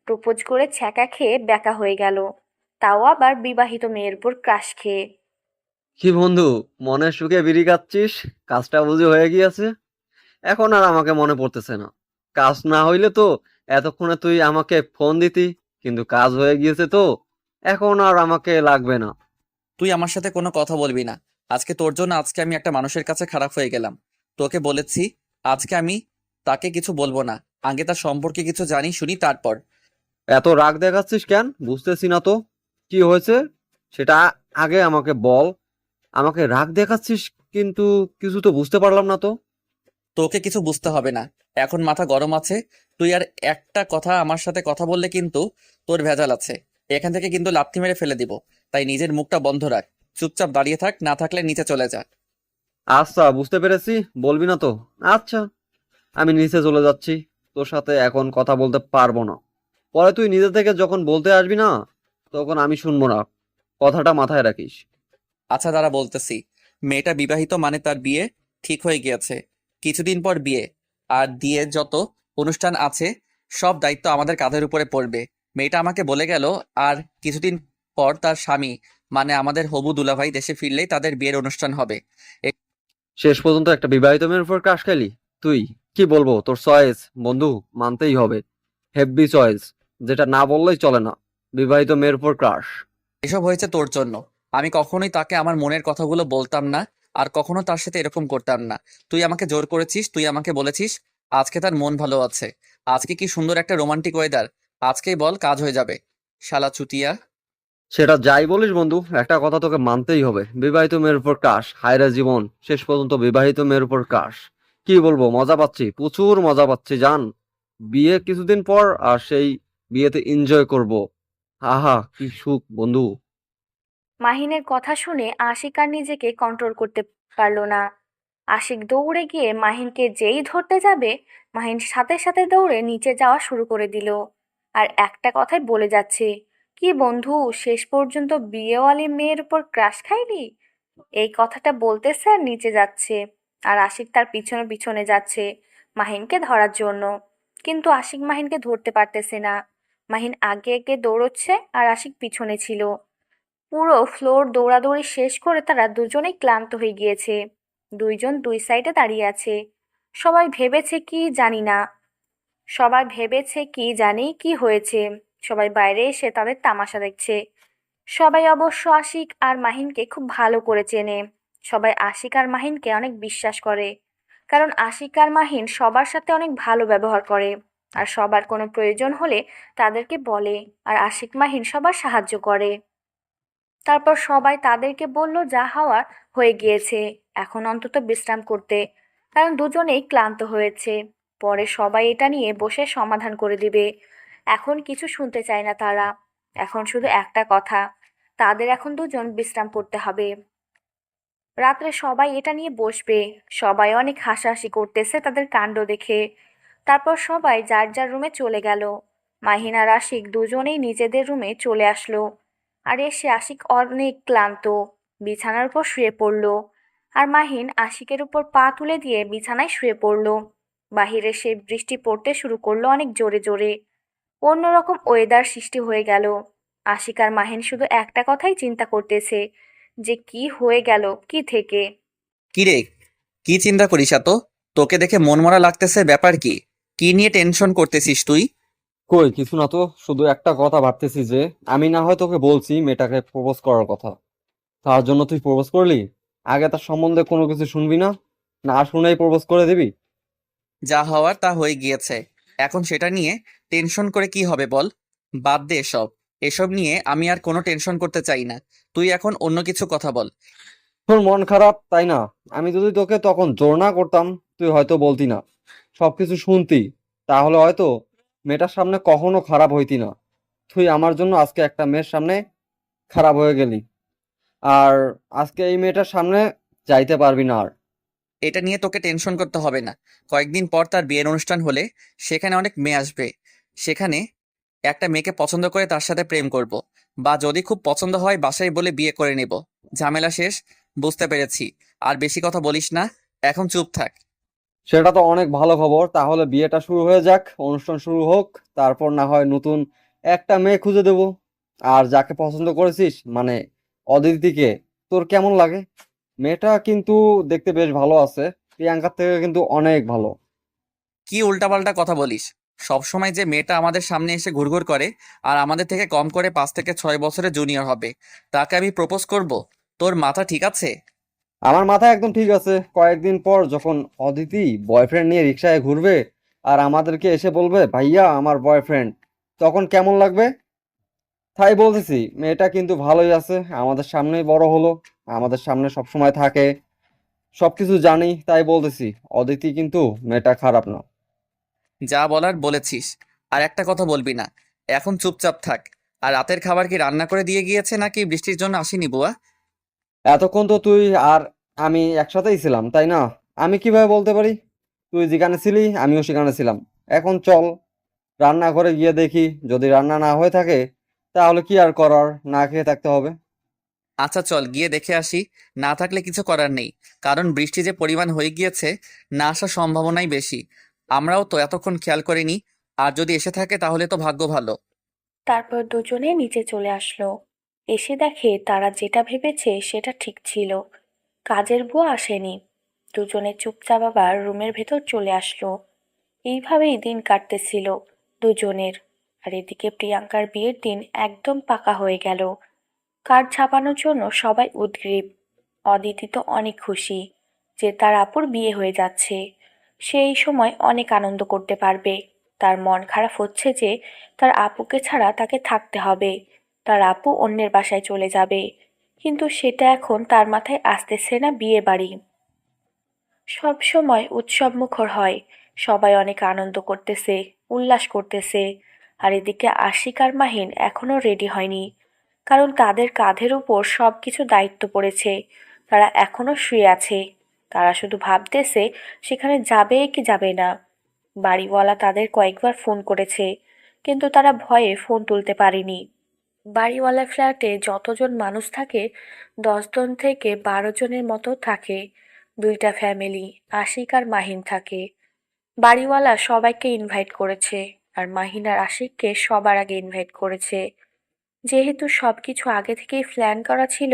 প্রপোজ করে ছ্যাঁকা খেয়ে ব্যাকা হয়ে গেল, তাও আবার বিবাহিত মেয়ের উপর ক্রাশ খেয়ে। কি বন্ধু, মনের সুখে বিড়ি খাচ্ছিস? কাজটা বুঝি হয়ে গিয়েছে? এখন আর আমাকে মনে পড়তেছে না। কাজ না হইলে তো এতক্ষণে তুই আমাকে ফোন দিতি, কিন্তু কাজ হয়ে গিয়েছে তো এখন আর আমাকে লাগবে না। তুই আমার সাথে কোনো কথা বলবি না। আজকে তোর জন্য আজকে আমি একটা মানুষের কাছে খারাপ হয়ে গেলাম। তোকে বলেছি আজকে আমি তাকে কিছু বলবো না, আগে তার সম্পর্কে কিছু জানি শুনি তারপর। এত রাগ দেখাচ্ছিস কেন? বুঝতেছি না তো কি হয়েছে, সেটা আগে আমাকে বল। আমাকে রাগ দেখাচ্ছিস, কিন্তু কিছু তো বুঝতে পারলাম না তো। তোকে কিছু বুঝতে হবে না, এখন মাথা গরম আছে। তুই আর একটা কথা আমার সাথে কথা বললে কিন্তু তোর ভেজাল আছে। এখান থেকে কিন্তু লাথি মেরে ফেলে দিব। তাই নিজের মুখটা বন্ধ রাখ। চুপচাপ দাঁড়িয়ে থাক, না থাকলে নিচে চলে যা। আচ্ছা, বুঝতে পেরেছি, বলবি না তো। আচ্ছা, আমি নিচে চলে যাচ্ছি। তোর সাথে এখন কথা বলতে পারবো না। পরে তুই নিজে থেকে যখন বলতে আসবি না, তখন আমি শুনবো না। কথাটা মাথায় রাখিস। আচ্ছা দাঁড়া, বলতেছি। মেয়েটা বিবাহিত, মানে তার বিয়ে ঠিক হয়ে গিয়েছে। কিছুদিন পর বিয়ে। আর বিয়ের যত অনুষ্ঠান আছে সব দায়িত্ব আমাদের কাঁধের উপরে পড়বে। মেয়েটা আমাকে বলে গেল, আর কিছুদিন পর তার স্বামী, মানে আমাদের হবু দুলাভাই দেশে ফিরলেই তাদের বিয়ের অনুষ্ঠান হবে। শেষ পর্যন্ত একটা বিবাহিত মেয়ের উপর ক্রাশ খাইলি তুই? কি বলবো, তোর চয়েস বন্ধু, মানতেই হবে। হেভি চয়েস, যেটা না বললেই চলে না। বিবাহিত মেয়ের উপর ক্রাশ। এসব হয়েছে তোর জন্য। আমি কখনোই তাকে আমার মনের কথাগুলো বলতাম না, আর কখনো তার সাথে এরকম করতাম না। তুই আমাকে জোর করেছিস, তুই আমাকে বলেছিস আজকে তার মন ভালো আছে। আজকে কি সুন্দর একটা রোমান্টিক ওয়েদার। আজকেই বল, কাজ হয়ে যাবে। শালা চুতিয়া। সেটা যাই বলিস বন্ধু, একটা কথা তোকে মানতেই হবে। বিবাহিত মেয়ের উপর ক্রাশ, হায়রে জীবন, শেষ পর্যন্ত বিবাহিত মেয়ের উপর ক্রাশ। কি বলবো, মজা পাচ্ছি, প্রচুর মজা পাচ্ছি জান। বিয়ে কিছুদিন পর, আর সেই বিয়েতে এনজয় করব। আহা কি সুখ বন্ধু। মাহিনের কথা শুনে আশিক আর নিজেকে কন্ট্রোল করতে পারল না। আশিক দৌড়ে গিয়ে মাহিনকে যেই ধরতে যাবে, মাহিন সাথে সাথে দৌড়ে নিচে যাওয়া শুরু করে দিল। আর একটা কথাই বলে যাচ্ছে, কি বন্ধু, শেষ পর্যন্ত বিয়েওয়ালি মেয়ের উপর ক্রাশ খাইলি? এই কথাটা বলতেছে আর নিচে যাচ্ছে। আর আশিক তার পিছনে পিছনে যাচ্ছে মাহিনকে ধরার জন্য। কিন্তু আশিক মাহিনকে ধরতে পারতেছে না। মাহিন আগে আগে দৌড়চ্ছে আর আশিক পিছনে ছিল। পুরো ফ্লোর দৌড়াদৌড়ি শেষ করে তারা দুজনেই ক্লান্ত হয়ে গিয়েছে। দুইজন দুই সাইডে দাঁড়িয়ে আছে। সবাই ভেবেছে কি জানি না, সবাই ভেবেছে কি জানি কি হয়েছে। সবাই বাইরে এসে তাদের তামাশা দেখছে। সবাই অবশ্য আশিক আর মাহিনকে খুব ভালো করে চেনে। সবাই আশিক আর মাহিনকে অনেক বিশ্বাস করে, কারণ আশিক আর মাহিন সবার সাথে অনেক ভালো ব্যবহার করে। আর সবার কোনো প্রয়োজন হলে তাদেরকে বলে। আর আশিক মাহিন সবার সাহায্য করে। তারপর সবাই তাদেরকে বলল যা হওয়ার হয়ে গিয়েছে, এখন অন্তত বিশ্রাম করতে, কারণ দুজনেই ক্লান্ত হয়েছে। পরে সবাই এটা নিয়ে বসে সমাধান করে দিবে। এখন কিছু শুনতে চায় না তারা। এখন শুধু একটা কথা, তাদের এখন দুজন বিশ্রাম করতে হবে। রাত্রে সবাই এটা নিয়ে বসবে। সবাই অনেক হাসাহাসি করতেছে তাদের কাণ্ড দেখে। তারপর সবাই যার যার রুমে চলে গেল। মাহিন আর আশিক দুজনেই নিজেদের রুমে চলে আসলো। আর এসে আশিক অনেক ক্লান্ত, বিছানার উপর শুয়ে পড়ল। আর মাহিন আশিকের উপর পা তুলে দিয়ে বিছানায় শুয়ে পড়ল। বাহিরে সে বৃষ্টি পড়তে শুরু করলো অনেক জোরে জোরে। অন্যরকম ওয়েদার সৃষ্টি হয়ে গেল। আশিক আর মাহিন শুধু একটা কথাই চিন্তা করতেছে, যে কি হয়ে গেল কি থেকে। কি রে, কি চিন্তা করিস এত? তোকে দেখে মন মরা লাগতেছে, ব্যাপার কি? কি নিয়ে টেনশন করতেছিস তুই? কই কিছু না তো, শুধু একটা কথা ভাবতেছি যে আমি না হয় তোকে বলছি মেয়েটাকে প্রপোজ করার কথা, তার জন্য তুই প্রপোজ করলি। আগে তার সম্বন্ধে কোনো কিছু শুনবি না, না শুনেই প্রপোজ করে দিবি? যা হওয়ার তা হয়ে গিয়েছে। এখন সেটা নিয়ে টেনশন করে কি হবে বল? বাদ দে এসব। এসব নিয়ে আমি আর কোনো টেনশন করতে চাই না। তুই এখন অন্য কিছু কথা বল। তোর মন খারাপ তাই না? আমি যদি তোকে তখন জোর না করতাম, তুই হয়তো বলতি না, সবকিছু শুনতি, তাহলে হয়তো মেয়েটার সামনে কখনো খারাপ হইতি না। তুই আমার জন্য আজকে একটা মেয়ের সামনে খারাপ হয়ে গেলি, আর আজকে এই মেয়েটার সামনে যাইতে পারবি না আর। এটা নিয়ে তোকে টেনশন করতে হবে না। কয়েকদিন পর তার বিয়ের অনুষ্ঠান হলে সেখানে অনেক মেয়ে আসবে। সেখানে একটা মেয়েকে পছন্দ করে তার সাথে প্রেম করব, বা যদি খুব পছন্দ হয় বাসায় বলে বিয়ে করে নেব। ঝামেলা শেষ। বুঝতে পেরেছি। আর বেশি কথা বলিস না, এখন চুপ থাক। সেটা তো অনেক ভালো খবর, তাহলে বিয়েটা শুরু হয়ে যাক, অনুষ্ঠান শুরু হোক, তারপর না হয় নতুন একটা মেয়ে খুঁজে দেব। আর যাকে পছন্দ করেছিস, মানে অদিতিকে, তোর কেমন লাগে? মেয়েটা কিন্তু দেখতে বেশ ভালো আছে, প্রিয়াঙ্কার থেকে কিন্তু অনেক ভালো। কি উল্টাপাল্টা কথা বলিস? সবসময় যে মেয়েটা আমাদের সামনে এসে ঘুরঘুর করে আর আমাদের থেকে কম করে 5 থেকে 6 বছরের জুনিয়র হবে, তাকে আমি প্রপোজ করব? তোর মাথা ঠিক আছে? আমার মাথায় একদম ঠিক আছে। কয়েকদিন পর যখন অদিতি বয়ফ্রেন্ড নিয়ে রিক্সায় ঘুরবে আর আমাদেরকে এসে বলবে ভাইয়া আমার বয়ফ্রেন্ড, তখন কেমন লাগবে? তাই বলতেছি, মেয়েটা কিন্তু ভালোই আছে, আমাদের সামনেই বড় হলো, আমাদের সামনে সবসময় থাকে, সবকিছু জানি, তাই বলতেছি অদিতি কিন্তু মেয়েটা খারাপ না। যা বলার বলেছিস, আর একটা কথা বলবি না। এখন চুপচাপ থাক। আর রাতের খাবার কি রান্না করে দিয়ে গিয়েছে নাকি বৃষ্টির জন্য আসেনি বুয়া? এতক্ষণ তো তুই আর আমি একসাথেই ছিলাম, তাই না? আমি কিভাবে বলতে পারি? তুই যেখানে ছিলি আমিও সেখানে ছিলাম। এখন চল রান্নাঘরে গিয়ে দেখি, যদি রান্না না হয়ে থাকে তাহলে কি আর করার, না খেয়ে থাকতে হবে। আচ্ছা চল গিয়ে দেখে আসি। না থাকলে কিছু করার নেই, কারণ বৃষ্টি যে পরিমাণ হয়ে গিয়েছে, না আসার সম্ভাবনাই বেশি। আমরাও তো এতক্ষণ খেয়াল করিনি। আর যদি এসে থাকে তাহলে তো ভাগ্য ভালো। তারপর দুজনে নিচে চলে আসলো। এসে দেখে তারা যেটা ভেবেছে সেটা ঠিক ছিল, কাজের বুয়া আসেনি। দুজনে চুপচাপ আবার রুমের ভেতর চলে আসলো। এইভাবেই দিন কাটতেছিল দুজনের। আর এদিকে প্রিয়াঙ্কার বিয়ের দিন একদম পাকা হয়ে গেল। কার্ড ছাপানোর জন্য সবাই উদগ্রীব। অদিতি তো অনেক খুশি যে তার আপুর বিয়ে হয়ে যাচ্ছে। সে এই সময় অনেক আনন্দ করতে পারবে। তার মন খারাপ হচ্ছে যে তার আপুকে ছাড়া তাকে থাকতে হবে, তার আপু অন্যের বাসায় চলে যাবে। কিন্তু সেটা এখন তার মাথায় আসতেছে না। বিয়ে বাড়ি সব সময় উৎসবমুখর হয়, সবাই অনেক আনন্দ করতেছে, উল্লাস করতেছে। আর এদিকে আশিক আর মাহিন এখনো রেডি হয়নি, কারণ তাদের কাঁধের উপর সব কিছু দায়িত্ব পড়েছে। তারা এখনো শুয়ে আছে। তারা শুধু ভাবতেছে সেখানে যাবে কি যাবে না। বাড়িওয়ালা তাদের কয়েকবার ফোন করেছে, কিন্তু তারা ভয়ে ফোন তুলতে পারেনি। বাড়িওয়ালা ফ্ল্যাটে যতজন মানুষ থাকে 10 জন থেকে 12 জনের মতো থাকে। দুইটা ফ্যামিলি, আশিক আর মাহিন থাকে। বাড়িওয়ালা সবাইকে ইনভাইট করেছে, আর মাহিন আর আশিককে সবার আগে ইনভাইট করেছে। যেহেতু সবকিছু আগে থেকেই প্ল্যান করা ছিল,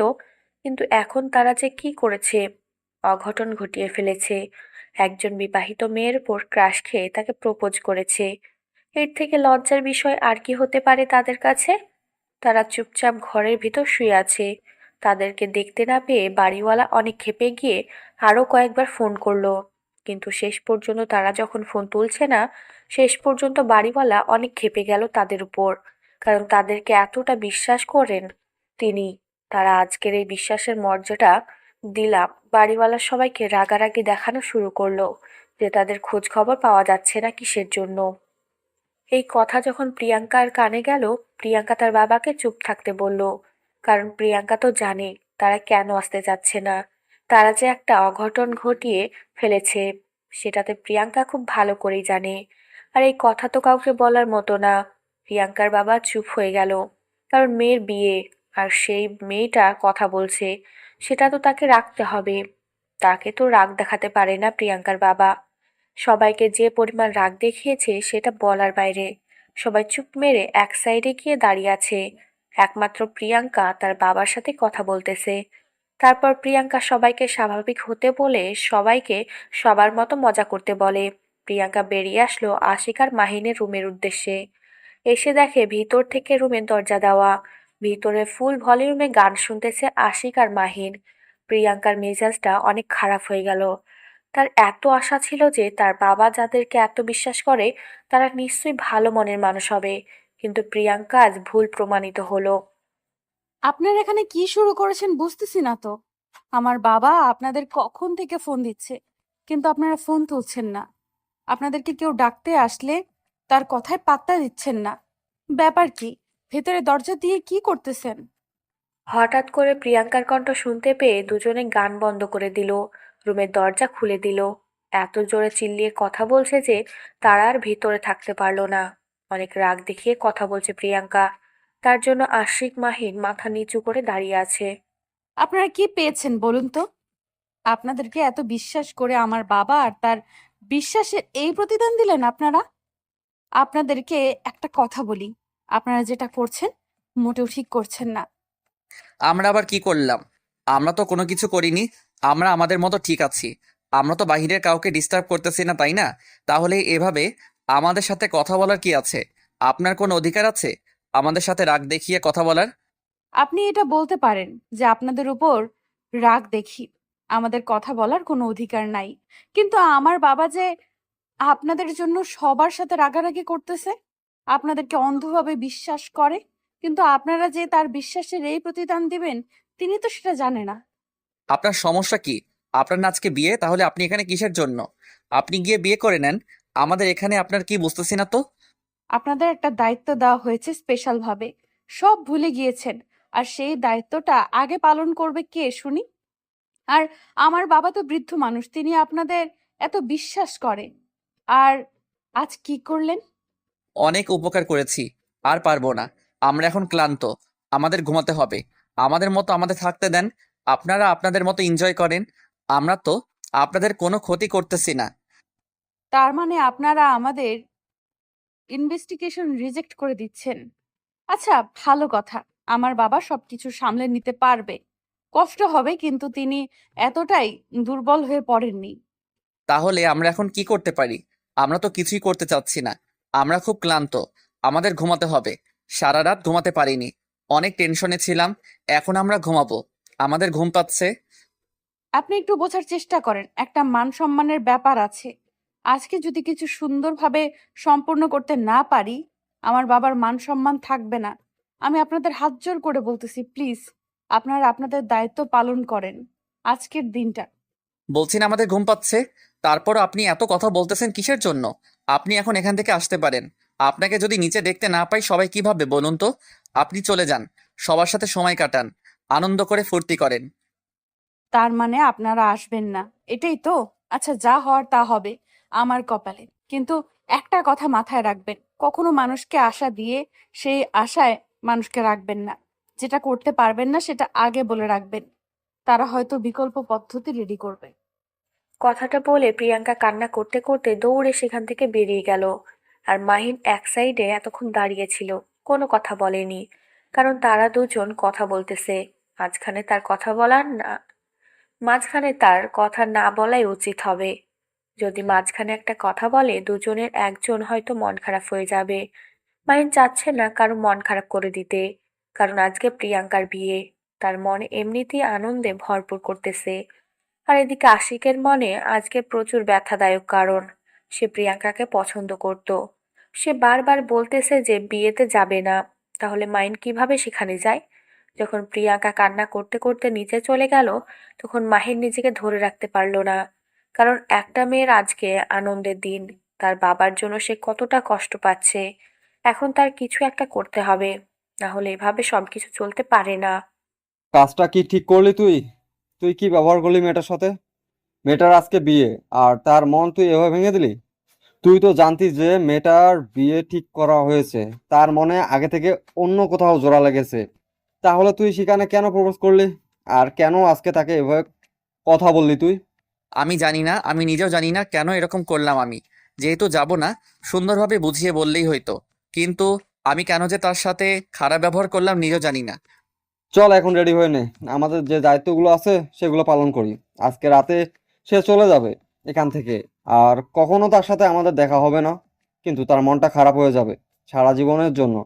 কিন্তু এখন তারা যে কি করেছে, অঘটন ঘটিয়ে ফেলেছে। একজন বিবাহিত মেয়ের উপর ক্রাশ খেয়ে তাকে প্রপোজ করেছে। এর থেকে লজ্জার বিষয় আর কি হতে পারে তাদের কাছে? তারা চুপচাপ ঘরের ভিতর শুয়ে আছে। তাদেরকে দেখতে না পেয়ে বাড়িওয়ালা অনেক ক্ষেপে গিয়ে আরও কয়েকবার ফোন করলো, কিন্তু শেষ পর্যন্ত তারা যখন ফোন তুলছে না, শেষ পর্যন্ত বাড়িওয়ালা অনেক ক্ষেপে গেল তাদের উপর, কারণ তাদেরকে এতটা বিশ্বাস করেন তিনি। তারা আজকের এই বিশ্বাসের মর্যাদা দিলাম বাড়িওয়ালা সবাইকে রাগারাগি দেখানো শুরু করলো যে তাদের খোঁজ খবর পাওয়া যাচ্ছে না কিসের জন্য। এই কথা যখন প্রিয়াঙ্কার কানে গেল, প্রিয়াঙ্কা তার বাবাকে চুপ থাকতে বলল, কারণ প্রিয়াঙ্কা তো জানে তারা কেন আসতে যাচ্ছে না। তারা যে একটা অঘটন ঘটিয়ে ফেলেছে, সেটাতে প্রিয়াঙ্কা খুব ভালো করেই জানে। আর এই কথা তো কাউকে বলার মতো না। প্রিয়াঙ্কার বাবা চুপ হয়ে গেল, কারণ মেয়ের বিয়ে, আর সেই মেয়েটা কথা বলছে, সেটা তো তাকে রাখতে হবে। তাকে তো রাগ দেখাতে পারে না প্রিয়াঙ্কার বাবা। সবাইকে যে পরিমাণ রাগ দেখিয়েছে সেটা বলার বাইরে। সবাই চুপ মেরে এক সাইডে গিয়ে দাঁড়িয়ে আছে। একমাত্র প্রিয়াঙ্কা তার বাবার সাথে কথা বলতেছে। তারপর প্রিয়াঙ্কা সবাইকে স্বাভাবিক হতে বলে সবাইকে সবার মতো মজা করতে বলে। প্রিয়াঙ্কা বেরিয়ে আসলো আশিক আর মাহিনের রুমের উদ্দেশ্যে। এসে দেখে ভিতর থেকে রুমের দরজা দেওয়া। ভিতরে ফুল ভলিউমে গান শুনতেছে আশিক আর মাহিন। প্রিয়াঙ্কার মেজাজটা অনেক খারাপ হয়ে গেল। তার এত আশা ছিল যে তার বাবা যাদেরকে এত বিশ্বাস করে তারা নিশ্চয়ই ভালো মনের মানুষ হবে, কিন্তু প্রিয়াঙ্কা আজ ভুল প্রমাণিত হলো। আপনারা এখানে কি শুরু করেছেন বুঝতেছি না তো। আমার বাবা আপনাদের কখন থেকে ফোন দিচ্ছে, কিন্তু আপনারা ফোন তুলছেন না। আপনাদেরকে কেউ ডাকতে আসলে তার কথায় পাত্তা দিচ্ছেন না। ব্যাপার কি? ভেতরে দরজা দিয়ে কি করতেছেন? হঠাৎ করে প্রিয়াঙ্কার কণ্ঠ শুনতে পেয়ে দুজনে গান বন্ধ করে দিল, রুমের দরজা খুলে দিল। এত জোরে চিল্লিয়ে কথা বলছে যে তারা আর ভিতরে থাকতে পারলো না। অনেক রাগ দেখিয়ে কথা বলছে প্রিয়াঙ্কা, তার জন্য আশিক মাহিন মাথা নিচু করে দাঁড়িয়ে আছে। আপনারা কি পেয়েছেন বলুন তো? আপনাদেরকে এত বিশ্বাস করে আমার বাবা আর তার বিশ্বাসের এই প্রতিদান দিলেন আপনারা। আপনাদেরকে একটা কথা বলি, আপনারা যেটা করছেন মোটেও ঠিক করছেন না। আমরা আবার কি করলাম? আমরা তো কোনো কিছু করিনি। আমরা আমাদের মতো ঠিক আছি। আমরা তো বাহিরের কাউকে ডিস্টার্ব করতেছি না, তাই না? তাহলে এভাবে আমাদের সাথে কথা বলার কি আছে? আপনার কোনো অধিকার আছে আমাদের সাথে রাগ দেখিয়ে কথা বলার? আপনি এটা বলতে পারেন যে আপনাদের উপর রাগ দেখি আমাদের কথা বলার কোনো অধিকার নাই, কিন্তু আমার বাবা যে আপনাদের জন্য সবার সাথে রাগারাগি করতেছে, আপনাদেরকে অন্ধভাবে বিশ্বাস করে, কিন্তু আপনারা যে তার বিশ্বাসের এই প্রতিদান দিবেন তিনি তো সেটা জানে না। আপনার সমস্যা কি? আপনার না আজকে বিয়ে, তাহলে আপনি এখানে কিসের জন্য? আপনি গিয়ে বিয়ে করে নেন। আমাদের এখানে আপনার কি বুঝতেছি না তো। আপনাদের একটা দায়িত্ব দেওয়া হয়েছে স্পেশাল ভাবে, সব ভুলে গিয়েছেন। আর সেই দায়িত্বটা আগে পালন করবে কে শুনি? আর আমার বাবা তো বৃদ্ধ মানুষ, তিনি আপনাদের এত বিশ্বাস করে, আর আজ কি করলেন? অনেক উপকার করেছি, আর পারবো না। আমরা এখন ক্লান্ত, আমাদের ঘুমাতে হবে। আমাদের মতো আমাদের থাকতে দেন। আপনারা আপনাদের মতো এনজয় করেন। আমরা তো আপনাদের কোনো ক্ষতি করতেছি না। তার মানে আপনারা আমাদের ইনভেস্টিগেশন রিজেক্ট করে দিচ্ছেন? আচ্ছা, ভালো কথা। আমার বাবা সবকিছু সামলে নিতে পারবে। কষ্ট হবে, কিন্তু তিনি এতটাই দুর্বল হয়ে পড়েননি। তাহলে আমরা এখন কি করতে পারি? আমরা তো কিছুই করতে চাচ্ছি না। আমরা খুব ক্লান্ত, আমাদের ঘুমাতে হবে। সারা রাত ঘুমাতে পারিনি, অনেক টেনশনে ছিলাম। এখন আমরা ঘুমাবো, আমাদের ঘুম পাচ্ছে। আপনি একটু বোঝার চেষ্টা করেন, একটা মান সম্মানের ব্যাপার আছে। আজকে যদি কিছু সুন্দরভাবে সম্পূর্ণ করতে না পারি, আমার বাবার মান সম্মান থাকবে না। আমি আপনাদের হাত জোর করে বলতেছি, প্লিজ আপনারা আপনাদের দায়িত্ব পালন করেন আজকের দিনটা। বলছি না আমাদের ঘুম পাচ্ছে, তারপরও আপনি এত কথা বলতেছেন কিসের জন্য? আপনি এখন এখান থেকে আসতে পারেন। আপনাকে যদি নিচে দেখতে না পাই সবাই কি ভাববে বলুন তো? আপনি চলে যান, সবার সাথে সময় কাটান, আনন্দ করে ফুর্তি করেন। তার মানে আপনারা আসবেন না, এটাই তো? আচ্ছা, যা হওয়ার তা হবে আমার কপালে। কিন্তু একটা কথা মাথায় রাখবেন, কখনো মানুষকে আশা দিয়ে সেই আশায় মানুষকে রাখবেন না। যেটা করতে পারবেন না সেটা আগে বলে রাখবেন, তারা হয়তো বিকল্প পদ্ধতি রেডি করবে। কথাটা বলে প্রিয়াঙ্কা কান্না করতে করতে দৌড়ে সেখান থেকে বেরিয়ে গেল। আর মাহিন এক সাইডে এতক্ষণ দাঁড়িয়ে ছিল, কোনো কথা বলেনি। কারণ তারা দুজন কথা বলতেছে। মাঝখানে তার কথা বলার না মাঝখানে তার কথা না বলাই উচিত হবে। যদি মাঝখানে একটা কথা বলে দুজনের একজন হয়তো মন খারাপ হয়ে যাবে। মাহিন চাচ্ছে না কারো মন খারাপ করে দিতে, কারণ আজকে প্রিয়াঙ্কার বিয়ে। তার মন এমনিতেই আনন্দে ভরপুর করতেছে। আর এদিকে আশিকের মনে আজকে প্রচুর ব্যথাদায়ক, কারণ সে প্রিয়াঙ্কাকে পছন্দ করত। সে বারবার বলতেছে যে বিয়েতে যাবে না। তাহলে মাইন কিভাবে সেখানে যায়? যখন প্রিয়াঙ্কা কান্না করতে করতে নিচে চলে গেল, তখন মাহিন নিজেকে ধরে রাখতে পারলো না। কারণ একটা মেয়ের আজকে আনন্দের দিন, তার বাবার জন্য সে কতটা কষ্ট পাচ্ছে। এখন তার কিছু একটা করতে হবে, না হলে এভাবে সবকিছু চলতে পারে না। কাজটা কি ঠিক করলি তুই? তুই কি ব্যবহার করলি মেয়েটার সাথে? মেয়েটার আজকে বিয়ে, আর তার মন তুই এভাবে ভেঙে দিলি? তুই তো জানতিস যে মেয়েটার বিয়ে ঠিক করা হয়েছে, তার মনে আগে থেকে অন্য কোথাও জোড়া লেগেছে। তাহলে তুই সেখানে কেন প্রপোজ করলি? আর কেন আজকে তাকে এভাবে কথা বললি তুই? আমি জানি না, আমি নিজেও জানি না কেন এরকম করলাম আমি। যেহেতু যাব না, সুন্দরভাবে বুঝিয়ে বললেই হয়তো। কিন্তু আমি কেন যে তার সাথে খারাপ ব্যবহার করলাম নিজেও জানি না। চল এখন রেডি হয়ে নে, আমাদের যে দায়িত্বগুলো আছে সেগুলো পালন করি। আজকে রাতে সে চলে যাবে এখান থেকে, আর কখনো তার সাথে আমাদের দেখা হবে না। কিন্তু তার মনটা খারাপ হয়ে যাবে সারা জীবনের জন্য।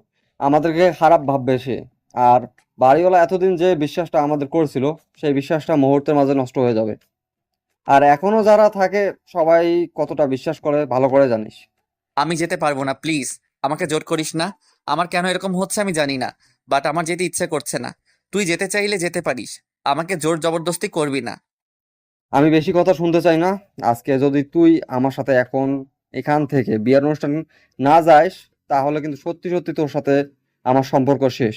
আমাদেরকে খারাপ ভাববে সে। আর বাড়িওয়ালা এতদিন যে বিশ্বাসটা আমাদের করেছিল, সেই বিশ্বাসটা মুহূর্তের মাঝে নষ্ট হয়ে যাবে। আর এখনো যারা থাকে সবাই কতটা বিশ্বাস করে ভালো করে জানিস। আমি যেতে পারবো না, প্লিজ। আমাকে জোর করিস না। আমার কেন এরকম হচ্ছে আমি জানি না, বাট আমার যেতে ইচ্ছে করছে না। তুই যেতে চাইলে যেতে পারিস, আমাকে জোর জবরদস্তি করবি না। আমি বেশি কথা শুনতে চাই না। আজকে যদি তুই আমার সাথে এখন এখান থেকে বিয়ের অনুষ্ঠান না যাস, তাহলে কিন্তু সত্যি সত্যি তোর সাথে আমার সম্পর্ক শেষ।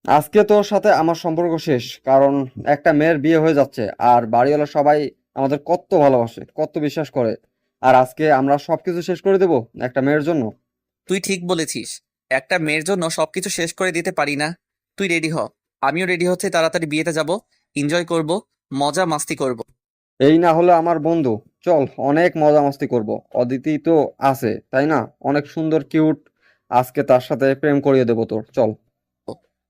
আজকে তোর সাথে আমার সম্পর্ক শেষ, কারণ একটা মেয়ের বিয়ে হয়ে যাচ্ছে, আর বাড়িওয়ালা সবাই আমাদের কত ভালোবাসে, কত বিশ্বাস করে। আর আজকে আমরা সবকিছু শেষ করে দেব একটা মেয়ের জন্য? তুই ঠিক বলেছিস, একটা মেয়ের জন্য সবকিছু শেষ করে দিতে পারি না। তুই রেডি হ, আমিও রেডি হচ্ছে। তাড়াতাড়ি বিয়েতে যাব, এনজয় করব, মজা মাস্তি করব। এই না হলে আমার বন্ধু। চল, অনেক মজা মাস্তি করব। অদিতি তো আছে, তাই না? অনেক সুন্দর কিউট। আজকে তার সাথে প্রেম করিয়ে দেবো তোর, চল।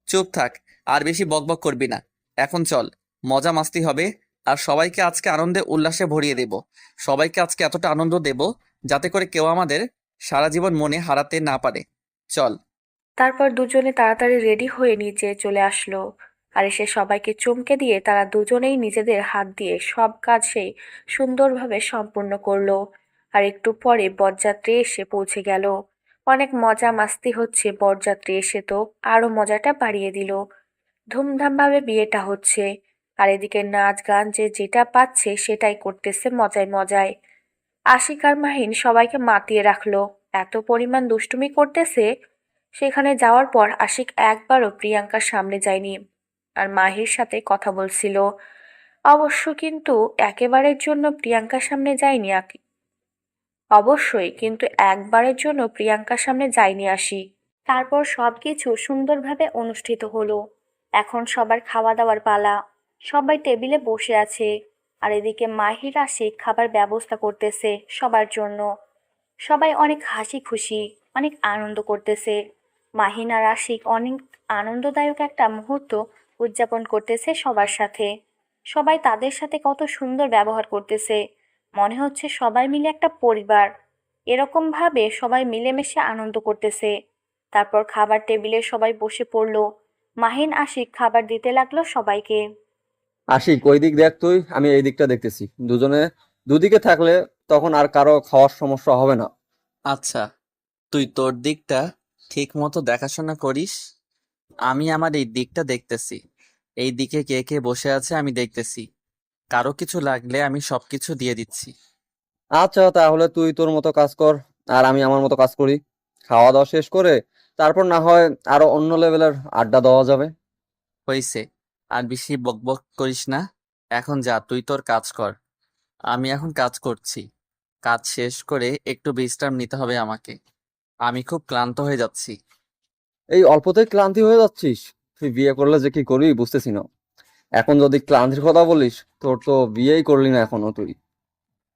চুপ থাক, আর বেশি বকবক করবি না। এখন চল, মজা মাস্তি হবে। আর সবাইকে আজকে আনন্দে উল্লাসে ভরিয়ে দেব। সবাইকে আজকে এতটা আনন্দ দেব যাতে করে কেউ আমাদের সারা জীবন মনে হারাতে না পারে। চল। তারপর দুজনে তাড়াতাড়ি রেডি হয়ে নিচে চলে আসলো। আর এসে সবাইকে চমকে দিয়ে তারা দুজনেই নিজেদের হাত দিয়ে সব কাজ সেই সুন্দরভাবে সম্পূর্ণ করলো। আর একটু পরে বরযাত্রী এসে পৌঁছে গেল। অনেক মজা মাস্তি হচ্ছে, বরযাত্রী এসে তো আরো মজাটা বাড়িয়ে দিল। ধুমধামভাবে বিয়েটা হচ্ছে, আর এদিকে নাচ গান যে যেটা পাচ্ছে সেটাই করতেছে মজায় মজায়। আশিক আর মাহিন সবাইকে মাতিয়ে রাখলো, এত পরিমাণ দুষ্টুমি করতেছে। সেখানে যাওয়ার পর আশিক একবারও প্রিয়াঙ্কার সামনে যায়নি, আর মাহির সাথে কথা বলছিল। অবশ্য কিন্তু একেবারের জন্য প্রিয়াঙ্কার সামনে যায়নি অবশ্যই কিন্তু একবারের জন্য প্রিয়াঙ্কার সামনে যায়নি আশিক। তারপর সবকিছু সুন্দরভাবে অনুষ্ঠিত হলো। এখন সবার খাওয়া দাওয়ার পালা। সবাই টেবিলে বসে আছে, আর এদিকে মাহির আশিক খাবার ব্যবস্থা করতেছে সবার জন্য। সবাই অনেক হাসি খুশি, অনেক আনন্দ করতেছে। মাহিন আর আশিক অনেক আনন্দদায়ক একটা মুহূর্ত উদযাপন করতেছে সবার সাথে। সবাই তাদের সাথে কত সুন্দর ব্যবহার করতেছে, মনে হচ্ছে সবাই মিলে একটা পরিবার। এরকম ভাবে সবাই মিলেমিশে আনন্দ করতেছে। তারপর খাবার টেবিলে সবাই বসে পড়লো। মাহিন আশিক খাবার দিতে লাগলো সবাইকে। আশিক, ওই দিক দেখ তুই, আমি এই দিকটা দেখতেছি। দুজনে দুদিকে থাকলে তখন আর কারো খাওয়ার সমস্যা হবে না। আচ্ছা, তুই তোর দিকটা ঠিক মতো দেখাশোনা করিস, আমি আমার এই দিকটা দেখতেছি। এই দিকে কে কে বসে আছে আমি দেখতেছি, কারো কিছু লাগলে আমি সবকিছু দিয়ে দিচ্ছি। আচ্ছা, তাহলে তুই তোর মতো কাজ কর, আর আমি আমার মতো কাজ করি। খাওয়া দাওয়া শেষ করে তারপর না হয় আরো অন্য লেভেলের আড্ডা দেওয়া যাবে। হইছে, আর বেশি বকবক করিস না। এখন যা, তুই তোর কাজ কর। আমি এখন কাজ করছি। কাজ শেষ করে একটু বিশ্রাম নিতে হবে আমাকে। আমি খুব ক্লান্ত হয়ে যাচ্ছি। এই অল্পতেই ক্লান্তি হয়ে যাচ্ছিস? তুই বিয়ে করলে যে কি করবি বুঝতেছি না। এখন যদি ক্লান্তির কথা বলিস, তোর তো বিয়েই করলি না এখনো তুই।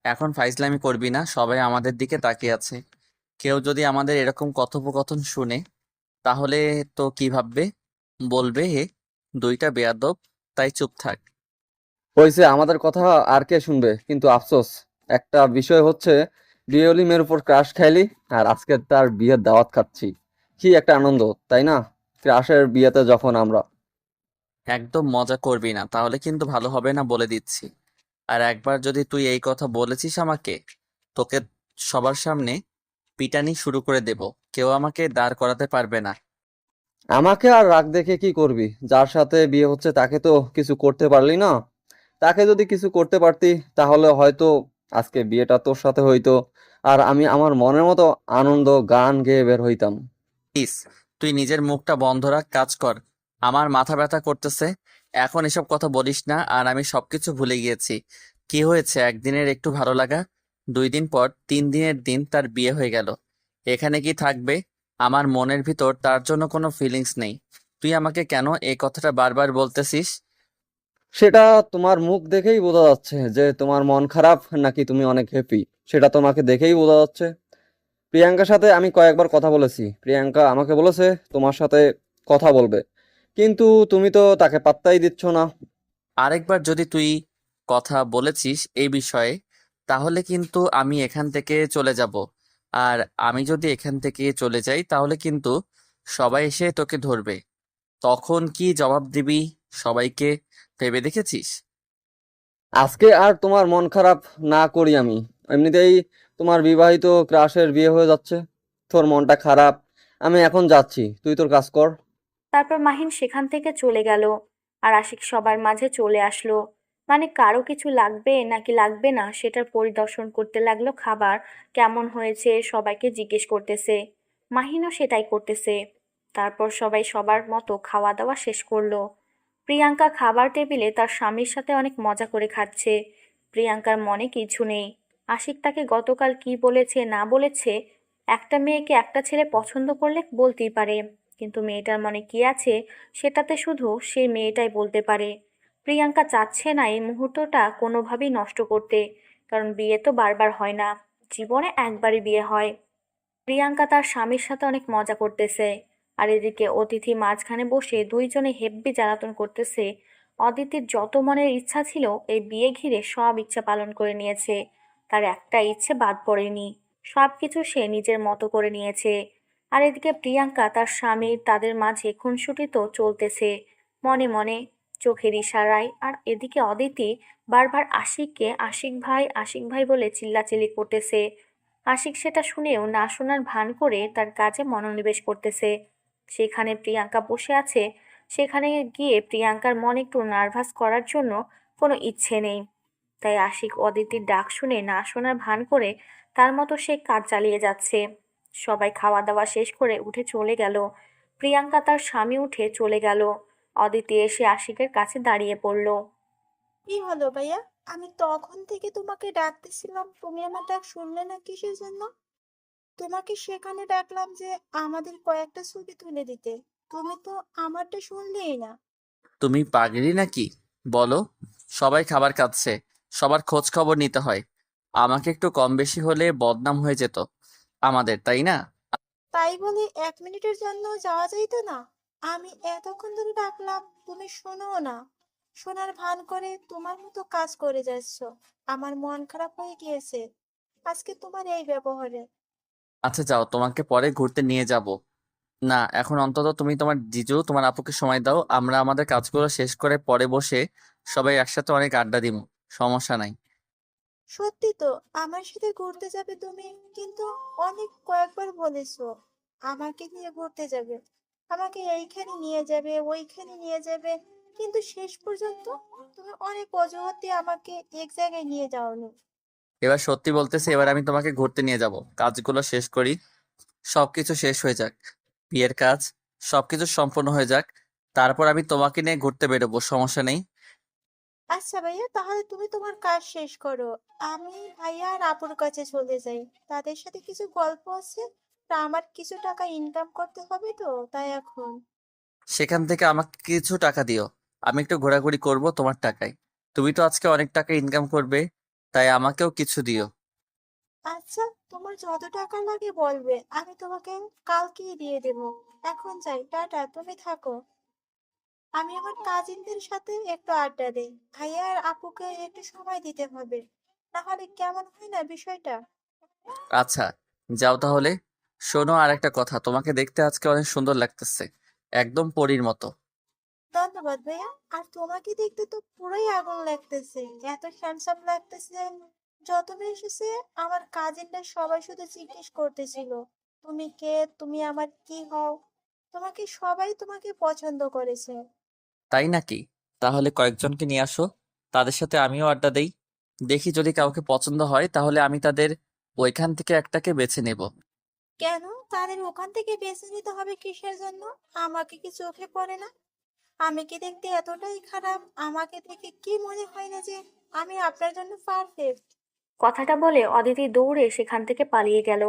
এখন ফাইজলামি করবি না, সবাই আমাদের দিকে তাকিয়ে আছে। কেউ যদি আমাদের এরকম কথোপকথন শুনে তাহলে তো কি ভাববে? বলবে দুইটা বেয়াদব, তাই চুপ থাক। হয়েছে, আমাদের কথা আর কে শুনবে, কিন্তু আফসোস একটা বিষয় হচ্ছে, বিয়েলি মেয়ের উপর ক্রাশ খাইলি, আর আজকে তার বিয়ের দাওয়াত খাচ্ছি। কি একটা আনন্দ, তাই না? ক্রাশের বিয়েতে যখন আমরা। একদম মজা করবি না, তাহলে কিন্তু ভালো হবে না বলে দিচ্ছি। আর একবার যদি তুই এই কথা বলেছিস আমাকে, তোকে সবার সামনে পিটানি শুরু করে দেব। কেউ আমাকে দাঁড় করাতে পারবে না। আমাকে আর রাগ দেখে কি করবি? যার সাথে বিয়ে হচ্ছে তাকে তো কিছু করতে পারলি না। তাকে যদি কিছু করতে পারতি, তাহলে হয়তো আজকে বিয়েটা তোর সাথে হইতো, আর আমি আমার মনের মতো আনন্দ গান গেয়ে বের হইতাম। প্লিজ, তুই নিজের মুখটা বন্ধ রাখ, কাজ কর। আমার মাথা ব্যথা করতেছে। এখন এসব কথা বলিস না, আর আমি সবকিছু ভুলে গিয়েছি। কি হয়েছে একদিনের একটু ভালো লাগা, 2 দিন পর 3 দিনের দিন তার বিয়ে হয়ে গেল। এখানে কি থাকবে? আমার মনের ভিতর তার জন্য কোনো ফিলিংস নেই। তুই আমাকে কেন এই কথাটা বারবার বলতেছিস? সেটা তোমার মুখ দেখেই বোঝা যাচ্ছে যে তোমার মন খারাপ নাকি তুমি অনেক হ্যাপি। সেটা তোমাকে দেখেই বোঝা যাচ্ছে। প্রিয়াঙ্কার সাথে আমি কয়েকবার কথা বলেছি, প্রিয়াঙ্কা আমাকে বলেছে তোমার সাথে কথা বলবে, কিন্তু তুমি তো তাকে পাত্তাই দিচ্ছ না। আরেকবার যদি তুই কথা বলেছিস এই বিষয়ে, তাহলে কিন্তু আমি এখান থেকে চলে যাব। আর আমি যদি এখান থেকে চলে যাই তাহলে কিন্তু সবাই এসে তোকে ধরবে। তখন কি জবাব দিবি সবাইকে, ভেবে দেখেছিস? আজকে আর তোমার মন খারাপ না করি আমি। এমনিতেই তোমার বিবাহিত ক্রাশের বিয়ে হয়ে যাচ্ছে, তোর মনটা খারাপ। আমি এখন যাচ্ছি, তুই তোর কাজ কর। তারপর মাহিন সেখান থেকে চলে গেল, আর আশিক সবার মাঝে চলে আসলো। মানে কারো কিছু লাগবে নাকি লাগবে না সেটার পরিদর্শন করতে লাগলো। খাবার কেমন হয়েছে সবাইকে জিজ্ঞেস করতেছে। মাহিনও সেটাই করতেছে। তারপর সবাই সবার মতো খাওয়া দাওয়া শেষ করলো। প্রিয়াঙ্কা খাবার টেবিলে তার স্বামীর সাথে অনেক মজা করে খাচ্ছে। প্রিয়াঙ্কার মনে কিছু নেই। আশিক তাকে গতকাল কি বলেছে না বলেছে, একটা মেয়েকে একটা ছেলে পছন্দ করলে বলতেই পারে, কিন্তু মেয়েটার মনে কি আছে সেটাতে শুধু সেই মেয়েটাই বলতে পারে। প্রিয়াঙ্কা চাচ্ছে না এই মুহূর্তটা কোনোভাবেই নষ্ট করতে, কারণ বিয়ে তো বারবার হয় না, জীবনে একবারই বিয়ে হয়। প্রিয়াঙ্কা তার স্বামীর সাথে অনেক মজা করতেছে, আর এদিকে অতিথি মাঝখানে বসে দুইজনে হেব্বি জ্বালাতন করতেছে। অদিতির যত মনের ইচ্ছা ছিল এই বিয়ে ঘিরে সব ইচ্ছা পালন করে নিয়েছে, তার একটা ইচ্ছে বাদ পড়েনি। সবকিছু সে নিজের মতো করে নিয়েছে। আর এদিকে প্রিয়াঙ্কা তার স্বামীর তাদের মাঝে খুনসুটি তো চলতেছে মনে মনে, চোখের ইশারায়। আর এদিকে অদিতি বারবার আশিককে আশিক ভাই বলে চিল্লাচিল্লি করতেছে। আশিক সেটা শুনেও না শোনার ভান করে তার কাজে মনোনিবেশ করতেছে। সেখানে প্রিয়াঙ্কা বসে আছে। সেখানে গিয়ে প্রিয়াঙ্কার মন একটু নার্ভাস করার জন্য কোনো ইচ্ছে নেই। তাই আশিক অদিতির ডাক শুনে না শোনার ভান করে তার মতো সে কাজ চালিয়ে যাচ্ছে। সবাই খাওয়া দাওয়া শেষ করে উঠে চলে গেল। প্রিয়াঙ্কা তার স্বামী উঠে চলে গেল। অদিতি এসে আশিকের কাছে দাঁড়িয়ে পড়ল। কি হলো ভাইয়া? আমি তখন থেকে তোমাকে ডাকতেছিলাম, তুমি আমার ডাক শুনলে না কিসের জন্য? তোমাকে সেখানে ডাকলাম যে আমাদের কয়েকটা ছবি তুলে দিতে, তুমি তো আমারটা শুনলেই না। তুমি পাগলি নাকি? বলো। সবাই খাবার খাচ্ছে, সবার খোঁজ খবর নিতে হয়। আমাকে একটু কম বেশি হলে বদনাম হয়ে যেত আমাদের, তাই না? তাই বলে 1 মিনিটের জন্য যাওয়া যাইতো না? আমি এতক্ষণ ধরে ডাকলাম, তুমি শোনো না, শোনার ভান করে তোমার মতো কাজ করে যাচ্ছ। আমার মন খারাপ হয়ে গিয়েছে আজকে তোমার এই ব্যবহারে। আচ্ছা যাও, তোমাকে পরে ঘুরতে নিয়ে যাব। না, এখন অন্তত তুমি তোমার জিজু তোমার আপুকে সময় দাও। আমরা আমাদের কাজগুলো শেষ করে পরে বসে সবাই একসাথে অনেক আড্ডা দিব। সমস্যা নাই। সত্যি তো আমার সাথে ঘুরতে যাবে তুমি, কিন্তু অনেক কয়েকবার বলেছো আমাকে নিয়ে ঘুরতে যাবে, আমাকে এইখানে নিয়ে যাবে ওইখানে নিয়ে যাবে, কিন্তু শেষ পর্যন্ত তুমি অনেক অজুহাত দিয়ে আমাকে এক জায়গায় নিয়ে যাওনি। এবার সত্যি বলতেছি, এবার আমি তোমাকে ঘুরতে নিয়ে যাব। কাজগুলো শেষ করি, সবকিছু শেষ হয়ে যাক, বিয়ের কাজ সবকিছু সম্পূর্ণ হয়ে যাক, তারপর আমি তোমাকে নিয়ে ঘুরতে বেরোবো। সমস্যা নেই। আচ্ছা ভাইয়া, তাহলে তুমি তোমার কাজ শেষ করো, আমি ভাইয়া আর আপুর কাছে চলে যাই। তাদের সাথে কিছু গল্প আছে, তা আমার কিছু টাকা ইনকাম করতে হবে, তো তাই এখন। সেখান থেকে আমাকে কিছু টাকা দিও, আমি একটু ঘোরাঘুরি করব তোমার টাকায়। তুমি তো আজকে অনেক টাকা ইনকাম করবে, তাই আমাকেও কিছু দিও। আচ্ছা, তোমার যত টাকা লাগে বলবে, আমি তোমাকে কালকেই দিয়ে দেবো। এখন যাই, টাটা, তুমি থাকো। আমি আমার কাজিনদের সাথে একটু আড্ডা দেই, ভাইয়া আর আপুকে একটু সময় দিতে হবে, তাহলে কেমন হয় না বিষয়টা। আচ্ছা, যাও তাহলে। শোনো, আর একটা কথা, তোমাকে দেখতে আজকে অনেক সুন্দর লাগতেছে, একদম পরীর মতো। ধন্যবাদ ভাইয়া। আর তোমাকে দেখতে তো পুরোই আগুন লাগতেছে, এত হ্যান্ডসাম লাগতেছে। যতবার এসেছে আমার কাজিনরা সবাই শুধু জিজ্ঞেস করতেছিল তুমি কে, তুমি আমার কি হও। তোমাকে সবাই তোমাকে পছন্দ করেছে। তাই নাকি? তাহলে কয়েকজনকে নিয়ে আসো, তাদের সাথে আমিও আড্ডা দেই। দেখি যদি কাউকে পছন্দ হয় তাহলে আমি তাদের ওইখান থেকে একটাকে বেছে নেব। কেন তাদের ওখান থেকে বেছে নিতে হবে কিসের জন্য? আমাকে কি চোখে পড়ে না? আমি কি দেখতে এতটাই খারাপ? আমাকে দেখে কি মনে হয় না যে আমি আপনার জন্য পারফেক্ট? কথাটা বলে অদিতি দৌড়ে সেখান থেকে পালিয়ে গেল।